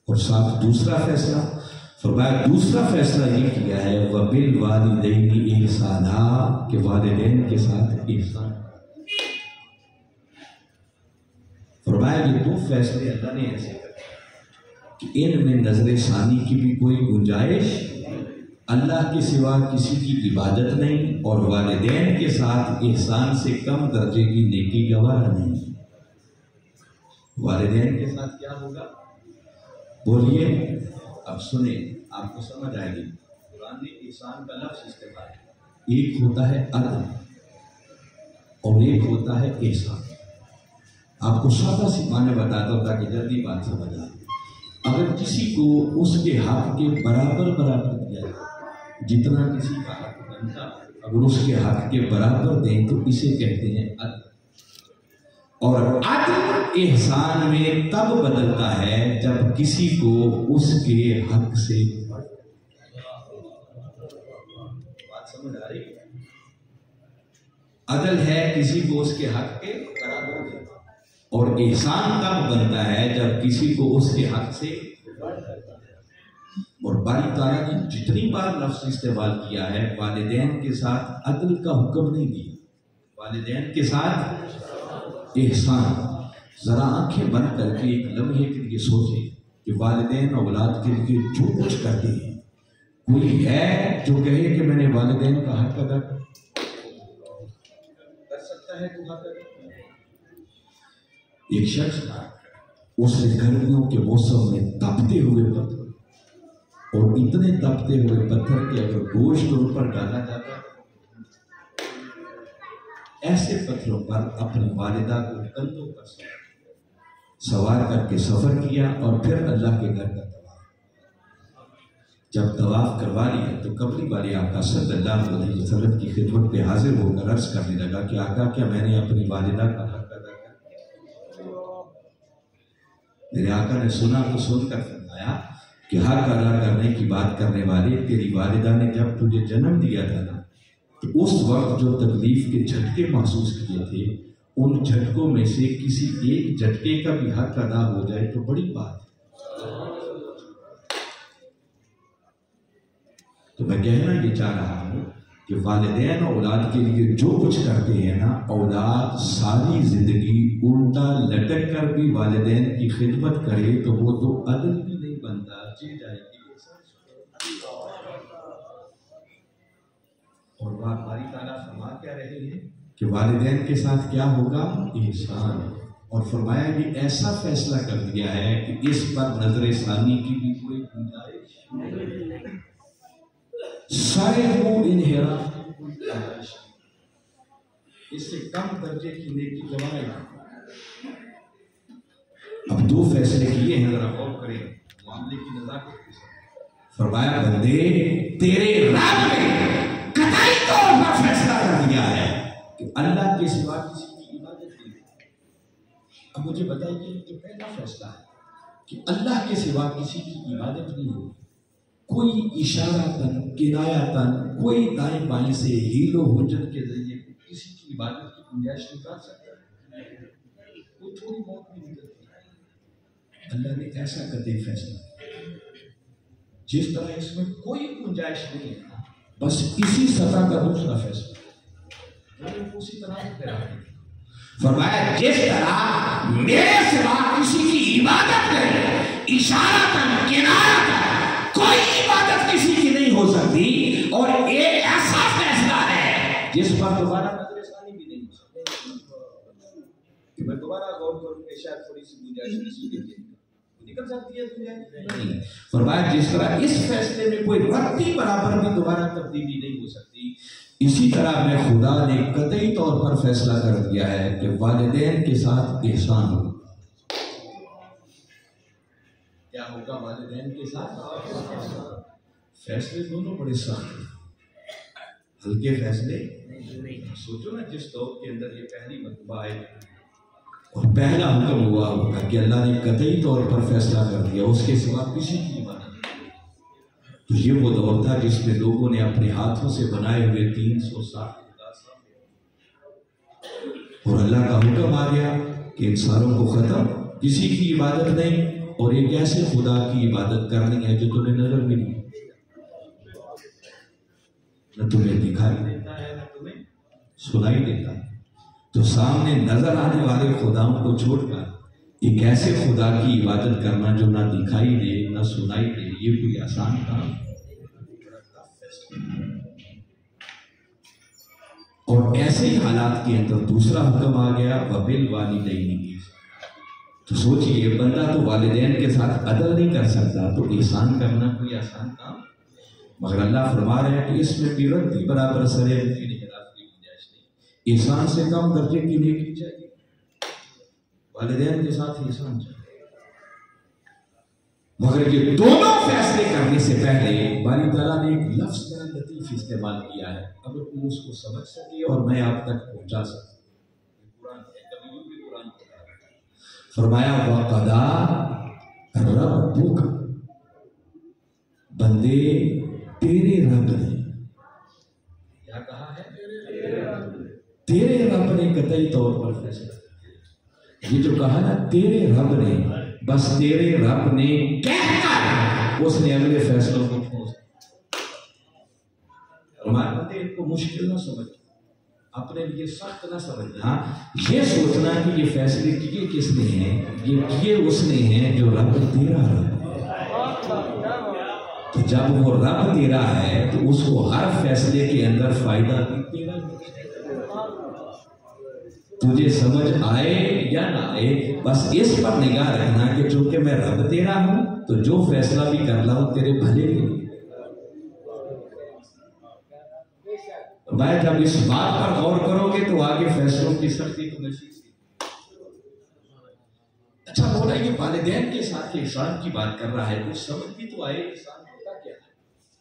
اور ساتھ دوسرا فیصلہ فرمایا دوسرا فیصلہ یہ کیا ہے وَبِالْوَالِدَيْنِ إِحْسَانًا، کہ والدین کے ساتھ احسان۔ فرمایا یہ دو فیصلے اللہ نے ایسے کر کہ ان میں نظر ثانی کی بھی کوئی گنجائش، اللہ کے سوا کسی کی عبادت نہیں، اور والدین کے ساتھ احسان سے کم درجے کی نیکی گوارا نہیں۔ والدین کے ساتھ کیا ہوگا؟ بولیے، اب سنیں، آپ کو سمجھ آئے گی۔ قرآن نے احسان کا لفظ استعمال ہے، ایک ہوتا ہے عدل اور ایک ہوتا ہے احسان۔ آپ کو سادہ سی معنی بتاتا ہوں تاکہ جلدی بات سمجھ آئے۔ اگر کسی کو اس کے حق کے برابر دیا جائے، جتنا کسی کا حق بنتا اگر اس کے حق کے برابر دیں تو اسے کہتے ہیں عدل۔ اور عدل احسان میں تب بدلتا ہے جب کسی کو اس کے حق سے بات سمجھ آ رہی ہے؟ عدل ہے کسی کو اس کے حق کے برابر دے، اور احسان تب بنتا ہے جب کسی کو اس کے حق سے۔ اور باری تعالیٰ نے جتنی بار لفظ استعمال کیا ہے، والدین کے ساتھ عدل کا حکم نہیں دیا، والدین کے ساتھ احسان۔ ذرا آنکھیں بند کر کے ایک لمحے کے لیے سوچیں کہ والدین اولاد کے لیے جو کچھ کرتے ہیں، کوئی ہے جو کہے کہ میں نے والدین کا حق ادا کر سکتا ہے؟ تو حق ادا۔ ایک شخص تھا، اس نے گرمیوں کے موسم میں تپتے ہوئے پتھر، اور اتنے تپتے ہوئے پتھر کہ اگر گوشت ان پر ڈالا جاتا، ایسے پتھروں پر اپنی والدہ کو کندھوں پر سوار کر کے سفر کیا، اور پھر اللہ کے گھر کا طواف۔ جب طواف کروا لیا تو قبلی والے آقا صلی اللہ علیہ وسلم کی خدمت پہ حاضر ہو کر عرض کرنے لگا کہ آقا، کیا میں نے اپنی والدہ کا حق ادا کیا؟ میرے آقا نے سنا تو سن کر فرمایا کہ حق ادا کرنے کی بات کرنے والے، تیری والدہ نے جب تجھے جنم دیا تھا نا، تو اس وقت جو تکلیف کے جھٹکے محسوس کیے تھے، ان جھٹکوں میں سے کسی ایک جھٹکے کا بھی حق ادا ہو جائے تو بڑی بات ہے۔ تو میں کہنا یہ چاہ رہا ہوں کہ والدین اولاد کے لیے جو کچھ کرتے ہیں نا، اولاد ساری زندگی الٹا لٹک کر بھی والدین کی خدمت کرے تو وہ تو عدل بھی نہیں بنتا، جی جائے گی۔ اور باری تعالیٰ فرما کیا رہے ہیں کہ والدین کے ساتھ کیا ہوگا؟ احسان۔ اور فرمایا کہ ایسا فیصلہ کر دیا ہے کہ اس پر نظر ثانی کی بھی کوئی گنجائش نہیں، سارے وہ انحراف کی کوئی گنجائش نہیں، اس سے کم درجے کی نیکی گوارا نہیں۔ اب دو فیصلے کیے ہیں، ذرا غور کریں معاملے کی نزاکت کے ساتھ۔ فرمایا بندے، تیرے رب نے قطعی طور پر فیصلہ کر دیا ہے کہ اللہ کے سوا کسی کی عبادت نہیں۔ اب مجھے بتائیے، جو پہلا فیصلہ ہے کہ اللہ کے سوا کسی کی عبادت نہیں ہوگی، کوئی اشارتاً کنایتاً کوئی دائیں بائیں سے ہیل و حجت کے ذریعے کسی کی عبادت کی گنجائش نکال سکتا ہے؟ کوئی تھوڑی بہت نہیں نکلتی۔ اللہ نے ایسا قطعی فیصلہ جس طرح اس میں کوئی گنجائش نہیں ہے، بس اسی سطح کا دوسرا فیصلہ اسی طرح فرمایا جس طرح میرے سوا کسی کی عبادت کرے، اشارتاً کنایتاً کوئی عبادت کسی کی نہیں ہو سکتی، اور ایک ایسا فیصلہ ہے جس پر دوبارہ نظر ثانی بھی نہیں ہو سکتی کہ میں دوبارہ غور کروں کہ شاید تھوڑی سی گنجائش کسی کے لیے نکل سکتی ہے نہیں۔ فرمایا جس طرح اس فیصلے میں کوئی رتی برابر بھی دوبارہ تبدیلی نہیں ہو سکتی، اسی طرح میں خدا نے قطعی طور پر فیصلہ کر دیا ہے کہ والدین کے ساتھ احسان ہوگا۔ کیا ہوگا؟ والدین کے ساتھ فیصلے دونوں بڑے سخت ہیں، ہلکے فیصلے نہیں۔ سوچو نا، جس دور کے اندر یہ پہلی مرتبہ آئے اور پہلا حکم ہوا ہوگا کہ اللہ نے قطعی طور پر فیصلہ کر دیا اس کے سوا کسی کی عبادت نہیں، تو یہ وہ دور تھا جس میں لوگوں نے اپنے ہاتھوں سے بنائے ہوئے 360 اور اللہ کا حکم آ گیا کہ انسانوں کو ختم، کسی کی عبادت نہیں، اور ایک ایسے خدا کی عبادت کرنی ہے جو تمہیں نظر بھی نہیں، نہ تمہیں دکھائی دیتا ہے، نہ تمہیں سنائی دیتا ہے۔ تو سامنے نظر آنے والے خداؤں کو چھوڑ کر ایک ایسے خدا کی عبادت کرنا جو نہ دکھائی دے نہ سنائی دے، یہ کوئی آسان کام اور ایسے ہی حالات کے اندر دوسرا حکم آ گیا وَبِالْوَالِدَيْنِ، تو سوچئے بندہ تو والدین کے ساتھ عدل نہیں کر سکتا، تو احسان کرنا کوئی آسان کام، مگر اللہ فرما رہے ہیں کہ اس میں بھی ردی برابر سرے کی نگرات کی گنجائش نہیں، احسان سے کم درجے کی نیکی چاہیے، والدین کے ساتھ احسان چاہیے، مگر یہ دونوں فیصلے کرنے سے پہلے باری تعالیٰ نے ایک لفظ بڑا لطیف استعمال کیا ہے، اگر تم اس کو سمجھ سکے اور میں آپ تک پہنچا سکوں، فرمایا وَقَضَىٰ رَبُّكَ، بندے تیرے رب نے کیا کہا ہے؟ تیرے رب نے قطعی طور پر فیصلہ کیا، یہ جو کہا نا تیرے رب نے، بس تیرے رب نے کہہ کر اس نے اگلے فیصلوں کو پہنچ ہمارے بندے ان کو مشکل نہ سمجھ، اپنے لیے سخت نہ سمجھنا، یہ سوچنا کہ یہ فیصلے کیے کس نے ہیں، یہ کیے اس نے ہیں جو رب تیرا رب ہے، تو جب وہ رب تیرا ہے تو اس کو ہر فیصلے کے اندر فائدہ بھی تیرا ہے، تجھے سمجھ آئے یا نہ آئے بس اس پر نگاہ رکھنا کہ چونکہ میں رب تیرا ہوں تو جو فیصلہ بھی کر رہا ہوں تیرے بھلے کے لیے۔ بھائی جب اس بات پر غور کرو گے تو آگے فیصلوں کی سختی کو محسوس کی۔ اچھا بولا یہ والدین کے ساتھ احسان کی بات کر رہا ہے، کچھ سمجھ بھی تو آئے احسان ہوتا کیا ہے؟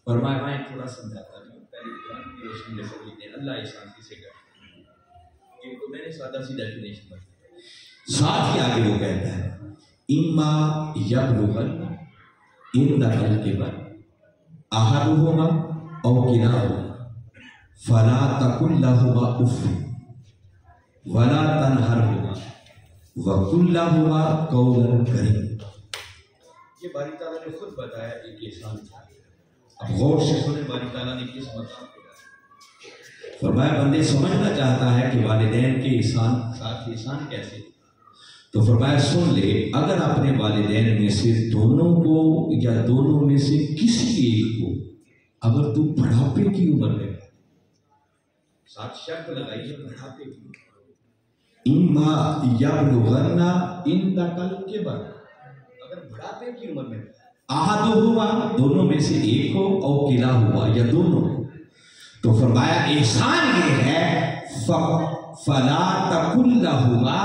فرمایا میں تھوڑا سمجھاتا ہوں، پہلے قرآن کی روشنی میں سمجھتے ہیں اللہ احسان کسے کرتا ہے، یہ تو میں نے سادہ سی ڈیفینیشن بتائی، ساتھ ہی آگے وہ کہتا ہے اما یبلغن عندک الکبر احدہما او کلاہما فلا تقل لهما اف ولا تنہرهما وقل لهما قولا کریما۔ یہ باری تعالیٰ نے خود بتایا ایک احسان تھا، اب غور سے سنیں باری تعالیٰ نے کس مقام پہ ڈالا۔ فرمایا بندے سمجھنا چاہتا ہے کہ والدین کے احسان ساتھ احسان کیسے، تو فرمایا سن لے اگر اپنے والدین میں سے دونوں کو یا دونوں میں سے کسی ایک کو اگر تو بڑھاپے کی عمر میں ساتھ شرط لگائی ہے بڑھاپے کی، اما یبلغن عندک الکبر، اگر بڑھاپے کی عمر میں احدہما دونوں میں سے ایک ہو او کلاہما یا دونوں ہو، تو فرمایا احسان یہ ہے فلا تقل لهما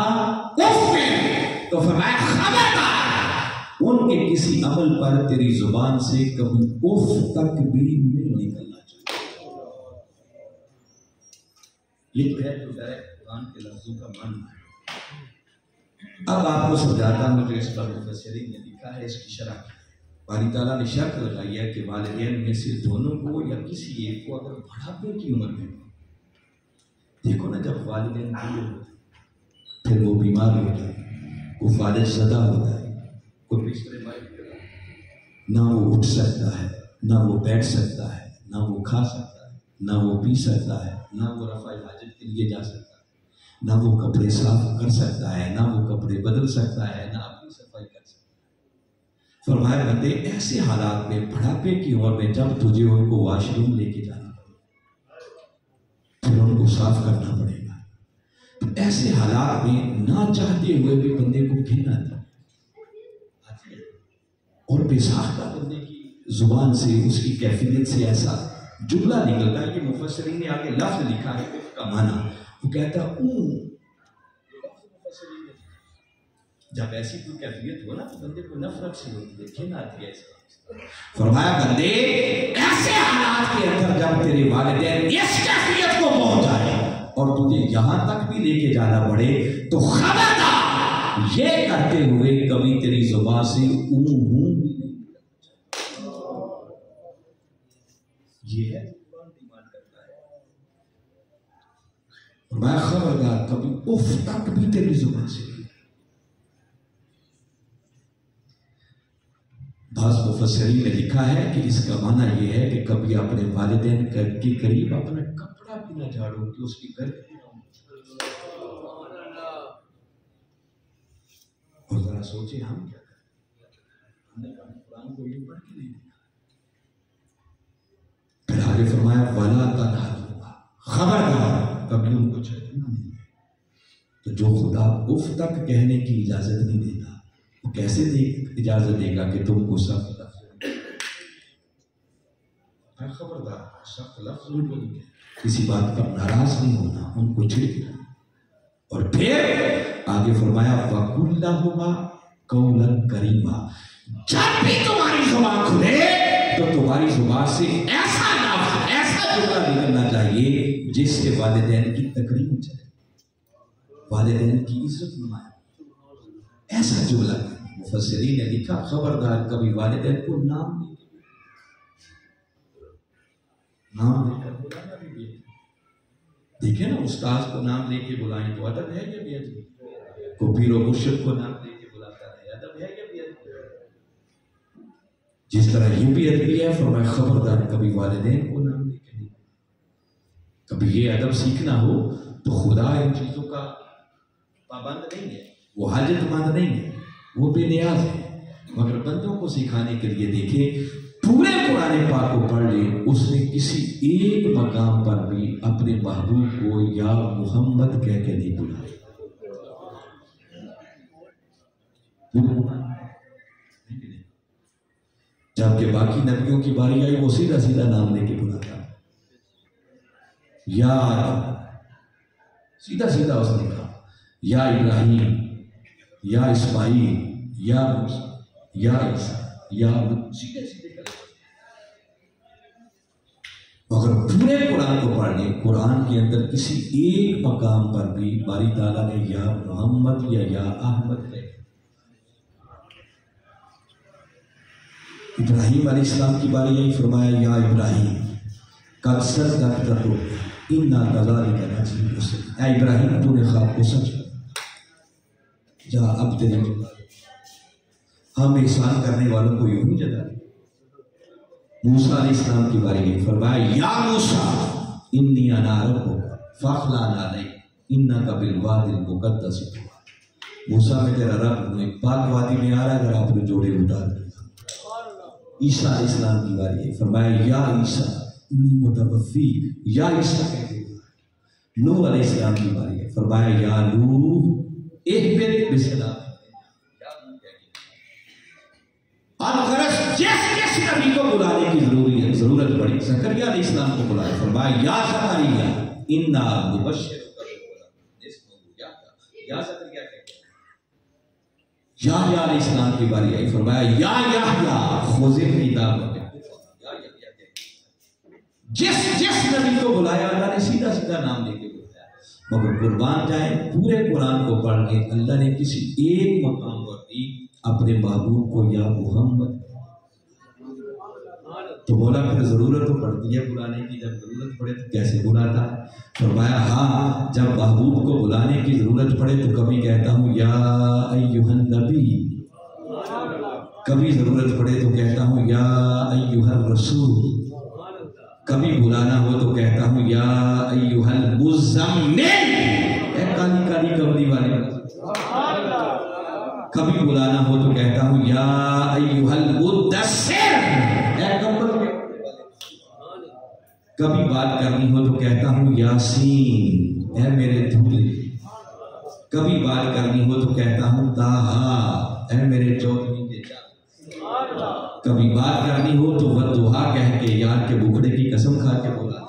اف، تو فرمایا خبردار ان کے کسی عمل پر تیری زبان سے کبھی اف تک بھی نہیں نکلنا چاہیے۔ یہ تو ہے جو ڈائریکٹ قرآن کے لفظوں کا معنی ہے۔ اب آپ کو سمجھاتا ہوں جو اس پر مفسرین نے لکھا ہے اس کی شرح، باری تعالیٰ نے شرط لگائی ہے کہ والدین میں سے دونوں کو یا کسی ایک کو اگر بڑھاپے کی عمر میں، دیکھو نا جب والدین بوڑھے ہوتے پھر وہ بیمار ہوتا ہے، وہ فالج زدہ ہوتا ہے، کوئی بستر مائل ہوتا ہے، نہ وہ اٹھ سکتا ہے، نہ وہ بیٹھ سکتا ہے، نہ وہ کھا سکتا ہے، نہ وہ پی سکتا ہے، نہ وہ رفع حاجت کے لیے جا سکتا ہے، نہ وہ کپڑے صاف کر سکتا ہے، نہ وہ کپڑے بدل سکتا ہے، نہ اپنی صفائی کر سکتا ہے۔ فرمایا بندے ایسے حالات میں بڑھاپے کی عمر میں جب تجھے ان کو واش روم لے کے جانا پڑے پھر ان کو صاف کرنا پڑے گا، تو ایسے حالات میں نہ چاہتے ہوئے بھی بندے کو گھن آتی ہے، اور بے ساختہ بندے کی زبان سے اس کی کیفیت سے ایسا جملہ نکلتا ہے کہ مفسرین نے آگے لفظ لکھا ہے اس کا معنی، وہ کہتا ہے جب ایسی کوئی کیفیت ہو نا تو بندے کو نفرت سے ہوتی ہے، گھن آتی ہے۔ فرمایا بندے ایسے حالات کے اندر جب تیرے والدین اس کیفیت کو پہنچ جائے اور تجھے یہاں تک بھی لے کے جانا پڑے تو خبردار یہ کرتے ہوئے کبھی تیری زبان سے بھی نہیں، یہ ہے ڈیمانڈ کرتا ہے، میں خبردار کبھی اف تک بھی تیری زبان سے۔ بعض مفسرین نے لکھا ہے کہ اس کا معنی یہ ہے کہ کبھی اپنے والدین کے قریب اپنا کپڑا بھی نہ جھاڑو کہ اس کی گردن نہ ہو۔ اور ذرا سوچیں ہم کیا کریں، ہم نے قرآن کو یہ پڑھ کے نہیں دیکھا، آگے فرمایا ولا تنہرہما، خبردار کبھی ان کو چھیڑنا نہیں۔ تو جو خدا اف تک کہنے کی اجازت نہیں دیتا، وہ کیسے اجازت دے گا کہ تم کو سخت لفظ خبردار سخت لفظ ان کو نہیں کہنا، کسی بات پر ناراض نہیں ہونا، ان کو چھڑکنا۔ اور پھر آگے فرمایا وَقُلْ لَهُمَا قَوْلًا كَرِيمًا، جب بھی تمہاری زبان کھلے تو تمہاری زبان سے ایسا لفظ، ایسا جملہ نکلنا چاہیے جس سے والدین کی تکریم چلے، والدین کی عزت نمائے، ایسا جملہ۔ مفسرین نے لکھا خبردار کبھی والدین کو نام نہیں کر بلانا بھی ہے۔ دیکھیں نا، استاذ کو نام لے کے بلائیں تو ادب ہے یا بے ادبی؟ کو پیر و مرشد کو نام لے کے بلاتا ہے، ادب ہے یا بے ادبی؟ جس طرح یہ بے ادبی ہے، فرمایا خبردار کبھی والدین کو نام لے کے نہیں۔ کبھی یہ ادب سیکھنا ہو تو خدا ان چیزوں کا پابند نہیں ہے، وہ حاجت مند نہیں ہے، وہ بے نیاز ہے، مگر بندوں کو سکھانے کے لیے دیکھیں پورے قرآن پاک کو پڑھ لیں، اس نے کسی ایک مقام پر بھی اپنے محبوب کو یا محمد کہہ کے نہیں بلایا۔ جبکہ باقی نبیوں کی باری آئی وہ سیدھا سیدھا نام لے کے بلاتا، یا سیدھا سیدھا اس نے کہا یا ابراہیم، یا اسماعیل، یا موسیٰ، یا عیسیٰ، یا سیدھے سیدھے کرے۔ مگر پورے قرآن کو پڑھ لیں، قرآن کے اندر کسی ایک مقام پر بھی باری تعالیٰ نے یا محمد یا احمد کہا۔ ابراہیم علیہ السلام کی باری آئی، فرمایا یا ابراہیم قد صدقت رؤیا انا کذالک نجزی المحسنین، اے ابراہیم تو نے خواب کو سچ کہا، جا اب تیرے ہم احسان کرنے والوں کو یوں ہی جزا دیں۔ موسیٰ علیہ السلام کی باری آئی، فرمایا یا موسیٰ انی انا ربک فاخلع علیک انک بالوادی المقدس طویٰ، موسیٰ میں تیرا رب ہوں، ایک پاک وادی میں آ رہا ہے، اگر آپ نے جوڑے اتار دیں۔ عیسیٰ علیہ السلام کی باری ہے، فرمایا یا عیسیٰ انی متوفیک، یا عیسیٰ کہتے ہیں۔ نوح علیہ السلام کی باری ہے، فرمایا یا نوح اہبط بسلام، اور غرض جس نبی کو بلانے کی ضرورت پڑی، زکریا علیہ السلام کو بلایا، فرمایا یا زکریا انا نبشرک بغلام اسمہ یحییٰ، یا زکریا کہتے ہیں۔ یحییٰ علیہ السلام کی باری آئی، فرمایا یا یحییٰ خذ الکتاب بقوہ، جس نبی کو بلایا اللہ نے سیدھا سیدھا نام لے کے بلایا۔ مگر قربان جائیں پورے قرآن کو پڑھ کے اللہ نے کسی ایک مقام پر بھی اپنے محبوب کو یا محمد، تو بولا پھر ضرورت تو پڑتی ہے بلانے کی، جب ضرورت پڑے تو کیسے بلاتا ہے؟ فرمایا ہاں جب محبوب کو بلانے کی ضرورت پڑے تو کبھی کہتا ہوں یا ایھا النبی، کبھی ضرورت پڑے تو کہتا ہوں یا ایھا الرسول، کبھی بلانا ہو تو کہتا ہوں یا ایھا المزمل، اے کالی کالی کملی والے، کبھی بلانا ہو تو کہتا ہوں یا ایھا المدثر، اے کمبل کے، کبھی بات کرنی ہو تو کہتا ہوں یاسین، اے میرے دھولے، کبھی بات کرنی ہو تو کہتا ہوں طٰہٰ، اے میرے 14ویں کے چاند، کبھی بات کرنی ہو تو والضحیٰ کہہ کے یار کے بکھڑے کی قسم کھا کے بولا،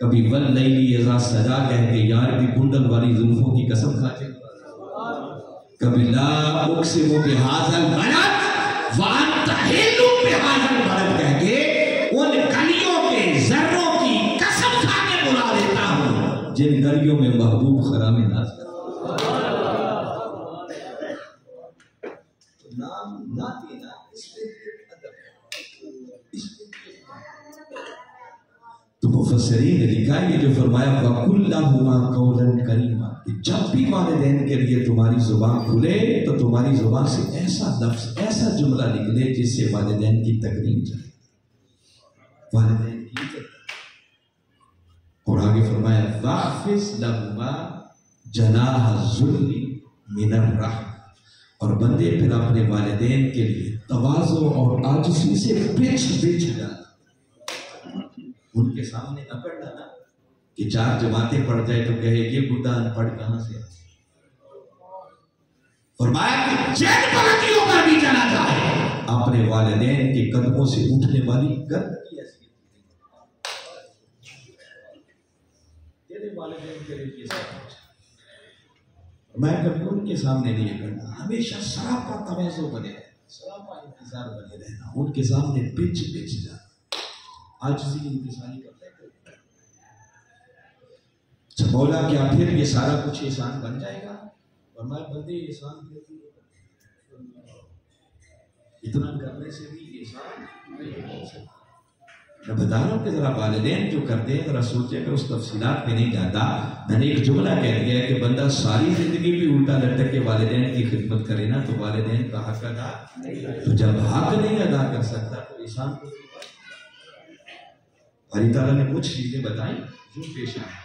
کبھی واللیل اذا سجا کہہ کے یار کی کنڈل والی زلفوں کی قسم کھا کے، کبھی لا اقسم بہذا البلد وانت حل بہذا البلد کہہ کے ان گلیوں کے ذروں کی قسم کھا کے بلا لیتا ہوں جن گلیوں میں محبوب خرام ناز کرتا ہے۔ نام نہ دینا اس میں تو مفسرین نے لکھا یہ جو فرمایا وَقُلْ لَهُمَا قَوْلًا كَرِيمًا، کہ جب بھی والدین کے لیے تمہاری زبان کھلے تو تمہاری زبان سے ایسا لفظ، ایسا جملہ نکلے جس سے والدین کی تکریم چلے، والدین کی عزت۔ اور آگے فرمایا وَاخْفِضْ لَهُمَا جَنَاحَ الذُّلِّ مِنَ الرَّحْمَةِ، اور بندے پھر اپنے والدین کے لیے تواضع اور عاجزی سے بچ ڈالا۔ ان کے سامنے نہ پڑھنا نا کہ 4 جماعتیں پڑھ جائے تو کہے یہ بڈھا ان پڑھ کہاں سے آئے. فرمایا کہ جن پلکیوں پر بھی چلا جائے اپنے والدین کے قدموں سے اٹھنے والی گندگی ایسی تیرے والدین کے لیے میں کبھی ان کے سامنے نہیں کرنا. ہمیشہ سراپا تواضع بنے رہنا, سراپا انتظار بنے رہنا. ان کے سامنے پچ جانا, عاجزی انتظاری کرتا ہے. مولا کیا پھر یہ سارا کچھ احسان بن جائے گا؟ اور میں بندے احسان اتنا کرنے سے بھی احسان نہیں ہو سکتا. میں بتا رہا ہوں کہ ذرا والدین جو کرتے ہیں ذرا سوچے کہ اس تفصیلات میں نہیں جاتا. میں نے ایک جملہ کہہ دیا ہے کہ بندہ ساری زندگی بھی الٹا لٹک کے والدین کی خدمت کرے نا تو والدین کا حق ادا, تو جب حق نہیں ادا کر سکتا تو احسان کو اللہ تعالیٰ نے کچھ چیزیں بتائیں جو پیش آئیں.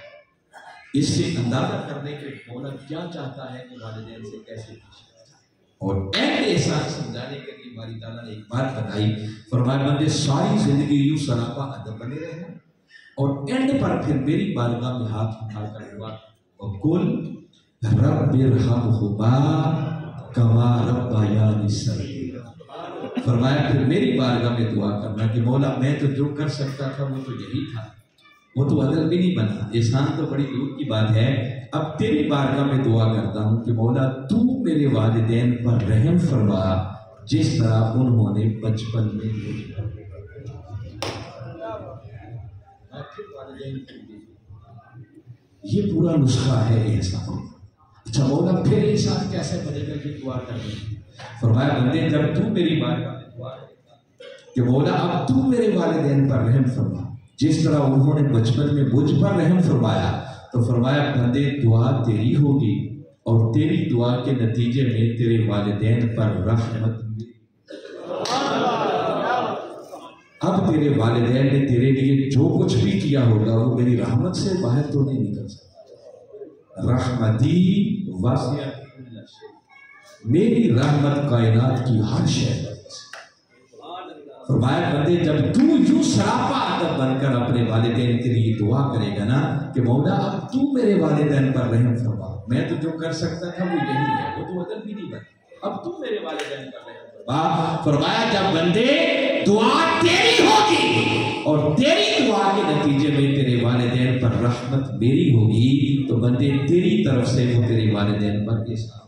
اس سے اندازہ کرنے کے مولا کیا چاہتا ہے کہ والدین سے کیسے پیش آیا جائے. اور ایک احسان سمجھانے کے لیے باری تعالیٰ نے ایک بات بتائی. فرمایا بندے ساری زندگی یوں سراپا ادب بنے رہنا اور اینڈ پر پھر میری بارگاہ میں ہاتھ اٹھا کر دعا وقل رب ارحمہما کما ربیانی صغیرا. فرمایا پھر میری بارگاہ میں دعا کرنا کہ مولا میں تو جو کر سکتا تھا وہ تو یہی تھا, وہ تو عدل بھی نہیں بنا, احسان تو بڑی دور کی بات ہے. اب تیری بارگاہ میں دعا کرتا ہوں کہ مولا تو میرے والدین پر رحم فرما جس طرح انہوں نے بچپن میں مجھ پر. یہ پورا نسخہ ہے احسان. اچھا مولا پھر احسان کیسے بنے گا کہ دعا کرنے. فرمایا بندے جب تو میری بارگاہ میں دعا کرتا کہ مولا اب تو میرے والدین پر رحم فرما جس طرح انہوں نے بچپن میں مجھ پر رحم فرمایا, تو فرمایا بندے دعا تیری ہوگی اور تیری دعا کے نتیجے میں تیرے والدین پر رحمت ملی. اب تیرے والدین نے تیرے لیے جو کچھ بھی کیا ہوگا وہ میری رحمت سے باہر تو نہیں نکل سکتا. رحمتی واسعۃ کل شیء, میری رحمت کائنات کی ہر شے. فرمایا بندے جب تو یوں سراپا ادب بن کر اپنے والدین کے لیے دعا کرے گا نا کہ مولا اب تو میرے والدین پر رحم فرما, میں تو جو کر سکتا تھا وہ یہی ہے, وہ تو عدل بھی نہیں بنا, اب تو میرے والدین پر رحم فرما. فرمایا جب بندے دعا تیری ہوگی اور تیری دعا کے نتیجے میں تیرے والدین پر رحمت میری ہوگی تو بندے تیری طرف سے وہ تیرے والدین پر احسان.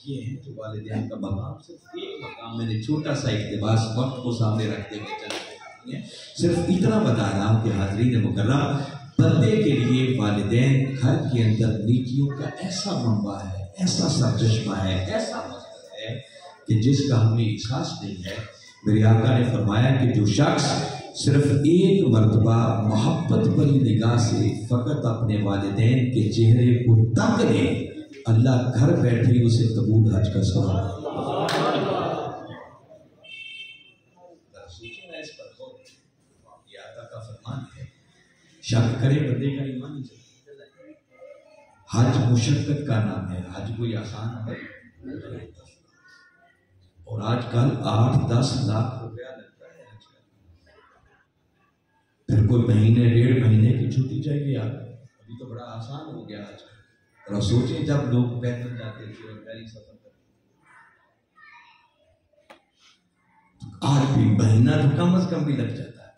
یہ ہے جو والدین کا مقام. صرف ایک مقام میں نے چھوٹا سا اقتباس وقت کو سامنے رکھتے ہوئے چلتے ہیں, صرف اتنا بتا رہا ہوں کہ حاضرین مکرم بندے کے لیے والدین گھر کے اندر نیکیوں کا ایسا منبع ہے, ایسا سرچشمہ ہے, ایسا مصدر ہے کہ جس کا ہمیں احساس نہیں ہے. میرے آقا نے فرمایا کہ جو شخص صرف ایک مرتبہ محبت بھری نگاہ سے فقط اپنے والدین کے چہرے کو تک لے اللہ گھر بیٹھے اسے قبول حج کا ثواب. یہ آقا کا فرمان ہے, شک کرے بندے کا ایمان نہیں چلتا. حج مشقت کا نام ہے, حج کوئی آسان عمل نہیں, اور آج کل 8-10 لاکھ روپیہ لگتا ہے حج کا. پھر کوئی مہینے 1.5 مہینے کی چھٹی چاہیے. آپ ابھی تو بڑا آسان ہو گیا حج کا. اور سوچیں جب لوگ پیدل جاتے تھے اور گاڑی سفر کرتے, آج بھی مہینہ تو کم از کم بھی لگ جاتا ہے.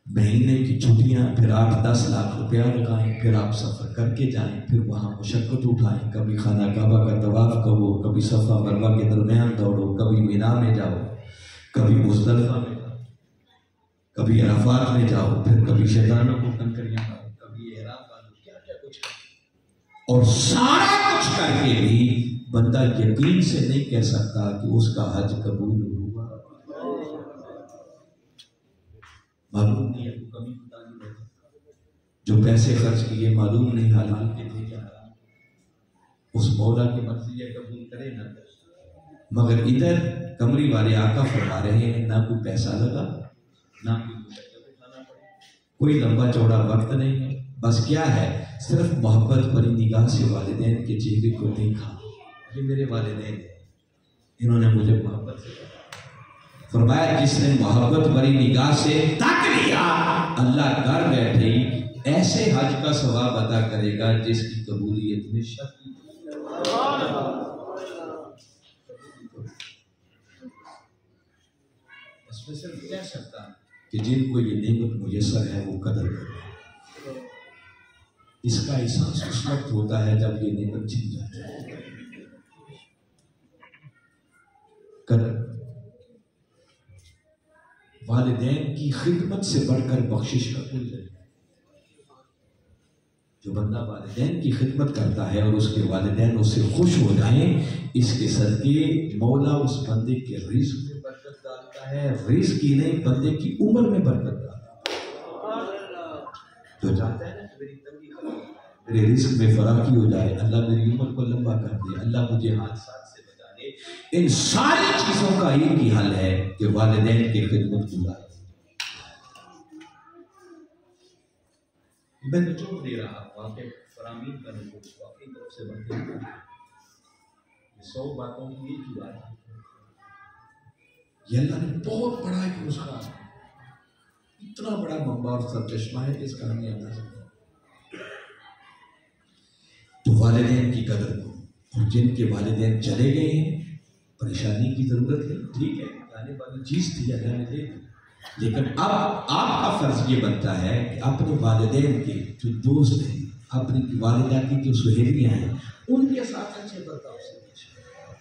مہینے کی چھٹیاں, پھر 8-10 لاکھ روپیہ لگائیں, پھر آپ سفر کر کے جائیں, پھر وہاں مشقت اٹھائیں, کبھی خانہ کعبہ کا طواف کرو, کبھی صفا مروہ کے درمیان دوڑو, کبھی مینا میں جاؤ, کبھی مزدلفہ میں جاؤ, کبھی عرفات میں جاؤ, پھر کبھی شیطانوں کو کنکریاں مارو, کبھی احرام باندھو, کیا کیا کچھ. اور سارا کچھ کر کے بھی بندہ یقین سے نہیں کہہ سکتا کہ اس کا حج قبول ہوا. معلوم نہیں ہے تو کبھی پتہ نہیں رہتا. جو پیسے خرچ کیے معلوم نہیں حلال کے تھے یا حرام. اس مولا کی مرضی ہے قبول کرے نہ کرے. مگر ادھر کمری والے آقا فرما رہے ہیں نہ کوئی پیسہ لگا, نہ کوئی مشقت اٹھانا پڑے, کوئی لمبا چوڑا وقت نہیں ہے. بس کیا ہے, صرف محبت بھری نگاہ سے والدین کے چہرے کو دیکھا. یہ میرے والدین ہیں, انہوں نے مجھے محبت سے کہا. فرمایا جس نے محبت بری نگاہ سے تک لیا اللہ گھر بیٹھے ہی ایسے حج کا ثواب ادا کرے گا جس کی قبولیت میں شک نہیں۔ اس میں صرف کہہ سکتا کہ جن کو یہ نعمت میسر ہے وہ قدر کرے۔ اس کا احساس اس وقت ہوتا ہے جب یہ نعمت چھن جاتی ہے۔ قدر والدین کی خدمت سے بڑھ کر بخشش کا کوئی ذریعہ۔ جو بندہ والدین کی خدمت کرتا ہے اور اس کے والدین اس سے خوش ہو جائیں، اس کے صدقے مولا اس بندے کے رزق میں برکت ڈالتا ہے، رزق کی نہیں بندے کی عمر میں برکت ڈالتا ہے۔ جو چاہتا ہے نا میری تنگی ختم، میرے رزق میں فراخی ہو جائے، اللہ میری عمر کو لمبا کر دے، اللہ مجھے حادثات سے بچا دے، ان ساری چیزوں کا ایک ہی حل ہے کہ والدین کی خدمت گزارے۔ میں نچوڑ دے رہا ہوں آپ کے فرامین کا نچوڑ اپنی طرف سے بنتے ہیں۔ یہ 100 باتوں کی ایک ہی بات ہے، یہ اللہ نے بہت بڑا ایک نسخہ، اتنا بڑا منبع اور سرچشمہ ہے جس کا ہمیں اندازہ نہیں۔ تو والدین کی قدر کو، اور جن کے والدین چلے گئے ہیں پریشانی کی ضرورت ہے، ٹھیک ہے جانے والی چیز تھی اللہ نے دے دی، لیکن اب آپ کا فرض یہ بنتا ہے کہ اپنے والدین کے جو دوست ہیں، اپنی والدہ کی جو سہیلیاں ہیں، ان کے ساتھ اچھے برتاؤ سے پیش آئیں۔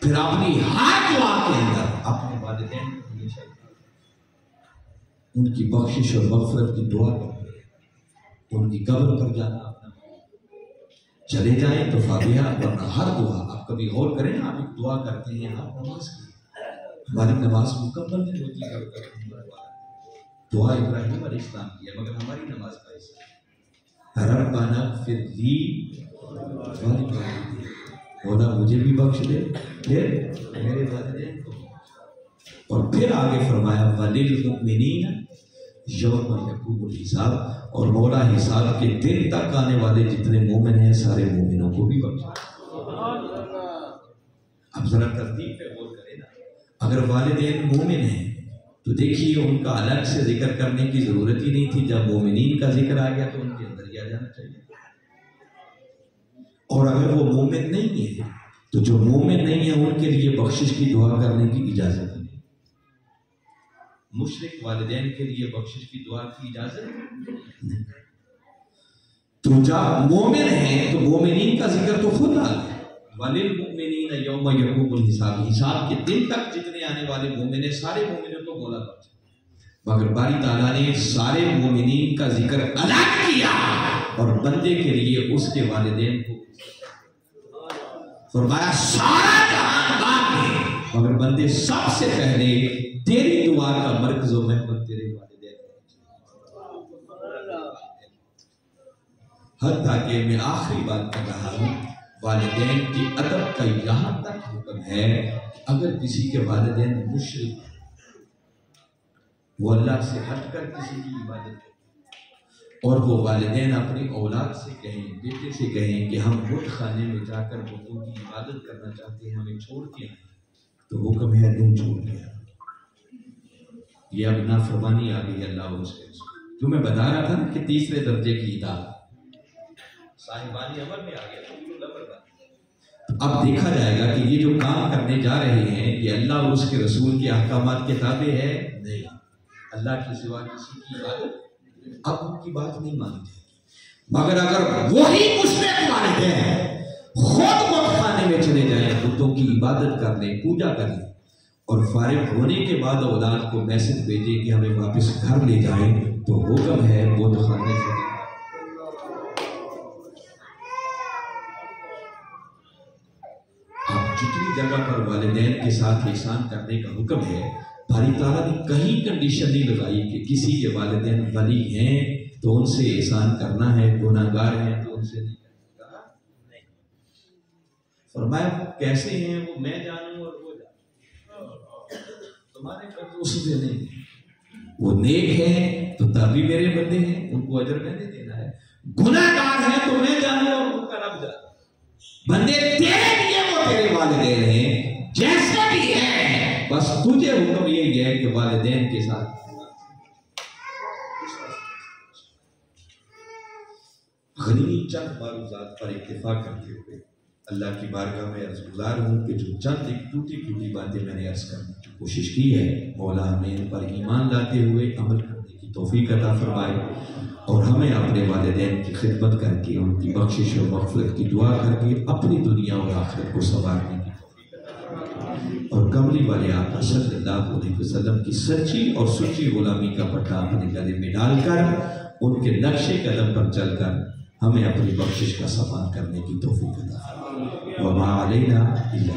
پھر اپنی ہر دعا کے اندر اپنے والدین کو ہمیشہ ان کی بخشش اور مغفرت کی دعا کریں، ان کی قبر پر جانا اپنا چلے جائیں تو فاتحہ، ورنہ ہر دعا آپ کبھی غور کریں نا، آپ ایک دعا کرتے ہیں آپ نماز کی، ہماری نماز مکمل نہیں ہوتی ہے، دعا ابراہیم علیہ السلام کی ہے مگر ہماری نماز کا حصہ ہے، ربنا اغفر لی ولوالدی، مولا مجھے بھی بخش دے، پھر میرے والدین کو، اور پھر آگے فرمایا وللمؤمنین یوم یقوم الحساب، اور مولا حساب کے دن تک آنے والے جتنے مومن ہیں سارے مومنوں کو بھی بخش دے۔ اب ذرا ترتیب پہ غور کریں نا، اگر والدین مومن ہیں تو دیکھیے ان کا الگ سے ذکر کرنے کی ضرورت ہی نہیں تھی، جب مومنین کا ذکر آ گیا تو ان کے اندر ہی آ جانا چاہیے۔ اور اگر وہ مومن نہیں ہے تو جو مومن نہیں ہے ان کے لیے بخشش کی دعا کرنے کی اجازت نہیں، مشرک والدین کے لیے بخشش کی دعا کی اجازت نہیں۔ تو جب مومن ہیں تو مومنین کا ذکر تو خود آ گیا، وَلِلْمُؤْمِنِينَ يَوْمَ يَقُومُ الْحِسَابِ، حساب کے دن تک جتنے آنے والے مومن ہیں سارے مومنوں کو مولا بخشا، مگر باری تعالیٰ نے سارے مومنین کا ذکر الگ کیا اور بندے کے لیے اس کے والدین کو فرمایا سارا جہان باق ہے مگر بندے سب سے پہلے تیری دعا کا مرکز و محور تیرے والدین، حتیٰ کہ میں آخری بات کر رہا ہوں، والدین کی ادب کا یہاں تک حکم ہے کہ اگر کسی کے والدین مشرک وہ اللہ سے ہٹ کر کسی کی عبادت کریں اور وہ والدین اپنی اولاد سے کہیں، بیٹے سے کہیں کہ ہم بت خانے میں جا کر بتوں کی عبادت کرنا چاہتے ہیں، ہمیں چھوڑ کے آئیں، تو حکم ہے نہیں چھوڑ کے آئیں۔ یہ اب نافرمانی آ گئی اللہ اور اس کے رسول، جو میں بتا رہا تھا نا کہ تیسرے درجے کی اطاعت صاحبانی عمل میں آ گیا۔ اب دیکھا جائے گا کہ یہ جو کام کرنے جا رہے ہیں یہ اللہ اور اس کے رسول کے احکامات کے تابع ہے نہیں، اللہ کے سوا کسی کی عبادت اب ان کی بات نہیں مانی جائے گی، مگر اگر وہی مشرک والدین خود بت خانے میں چلے جائیں، بتوں کی عبادت کر لیں، پوجا کر لیں اور فارغ ہونے کے بعد اولاد کو میسج بھیجیں کہ ہمیں واپس گھر لے جائیں، تو حکم ہے بت خانے سے جتنی جگہ پر والدین کے ساتھ احسان کرنے کا حکم ہے، باری تعالیٰ نے کہیں کنڈیشن نہیں لگائی کہ کسی کے والدین ولی ہیں تو ان سے احسان کرنا ہے، گناہ گار ہیں تو ان سے نہیں کرنا، نہیں فرمایا کیسے ہیں وہ میں جانوں اور وہ جانوں، تمہارے قدوس سے نہیں، وہ نیک ہیں تو تب بھی میرے بندے ہیں، ان کو اجر میں نے دینا ہے، گناہ گار ہیں تو میں جانوں اور ان کا رب جانا، بندے تیرے لیے وہ تیرے والدین ہیں جیسے بھی ہیں، بس تجھے حکم یہی ہے کہ والدین کے ساتھ غنی چند معروضات پر اتفاق کرتے ہوئے اللہ کی بارگاہ میں عرض گزار ہوں کہ جو چند ایک ٹوٹی ٹوٹی باتیں میں نے عرض کرنے کی کوشش کی ہے، مولا ہمیں ان پر ایمان لاتے ہوئے عمل کرنے کی توفیق عطا فرمائے، اور ہمیں اپنے والدین کی خدمت کر کے ان کی بخشش اور مغفرت کی دعا کر کے اپنی دنیا اور آخرت کو سنوارنے کی توفیق عطا فرمائے، اور کملی والے آقا صلی اللہ علیہ وسلم کی سچی اور سچی غلامی کا پٹا اپنے گلے میں ڈال کر ان کے نقش قدم پر چل کر ہمیں اپنی بخشش کا سامان کرنے کی توفیق عطا فرمائے۔ وما علینا الا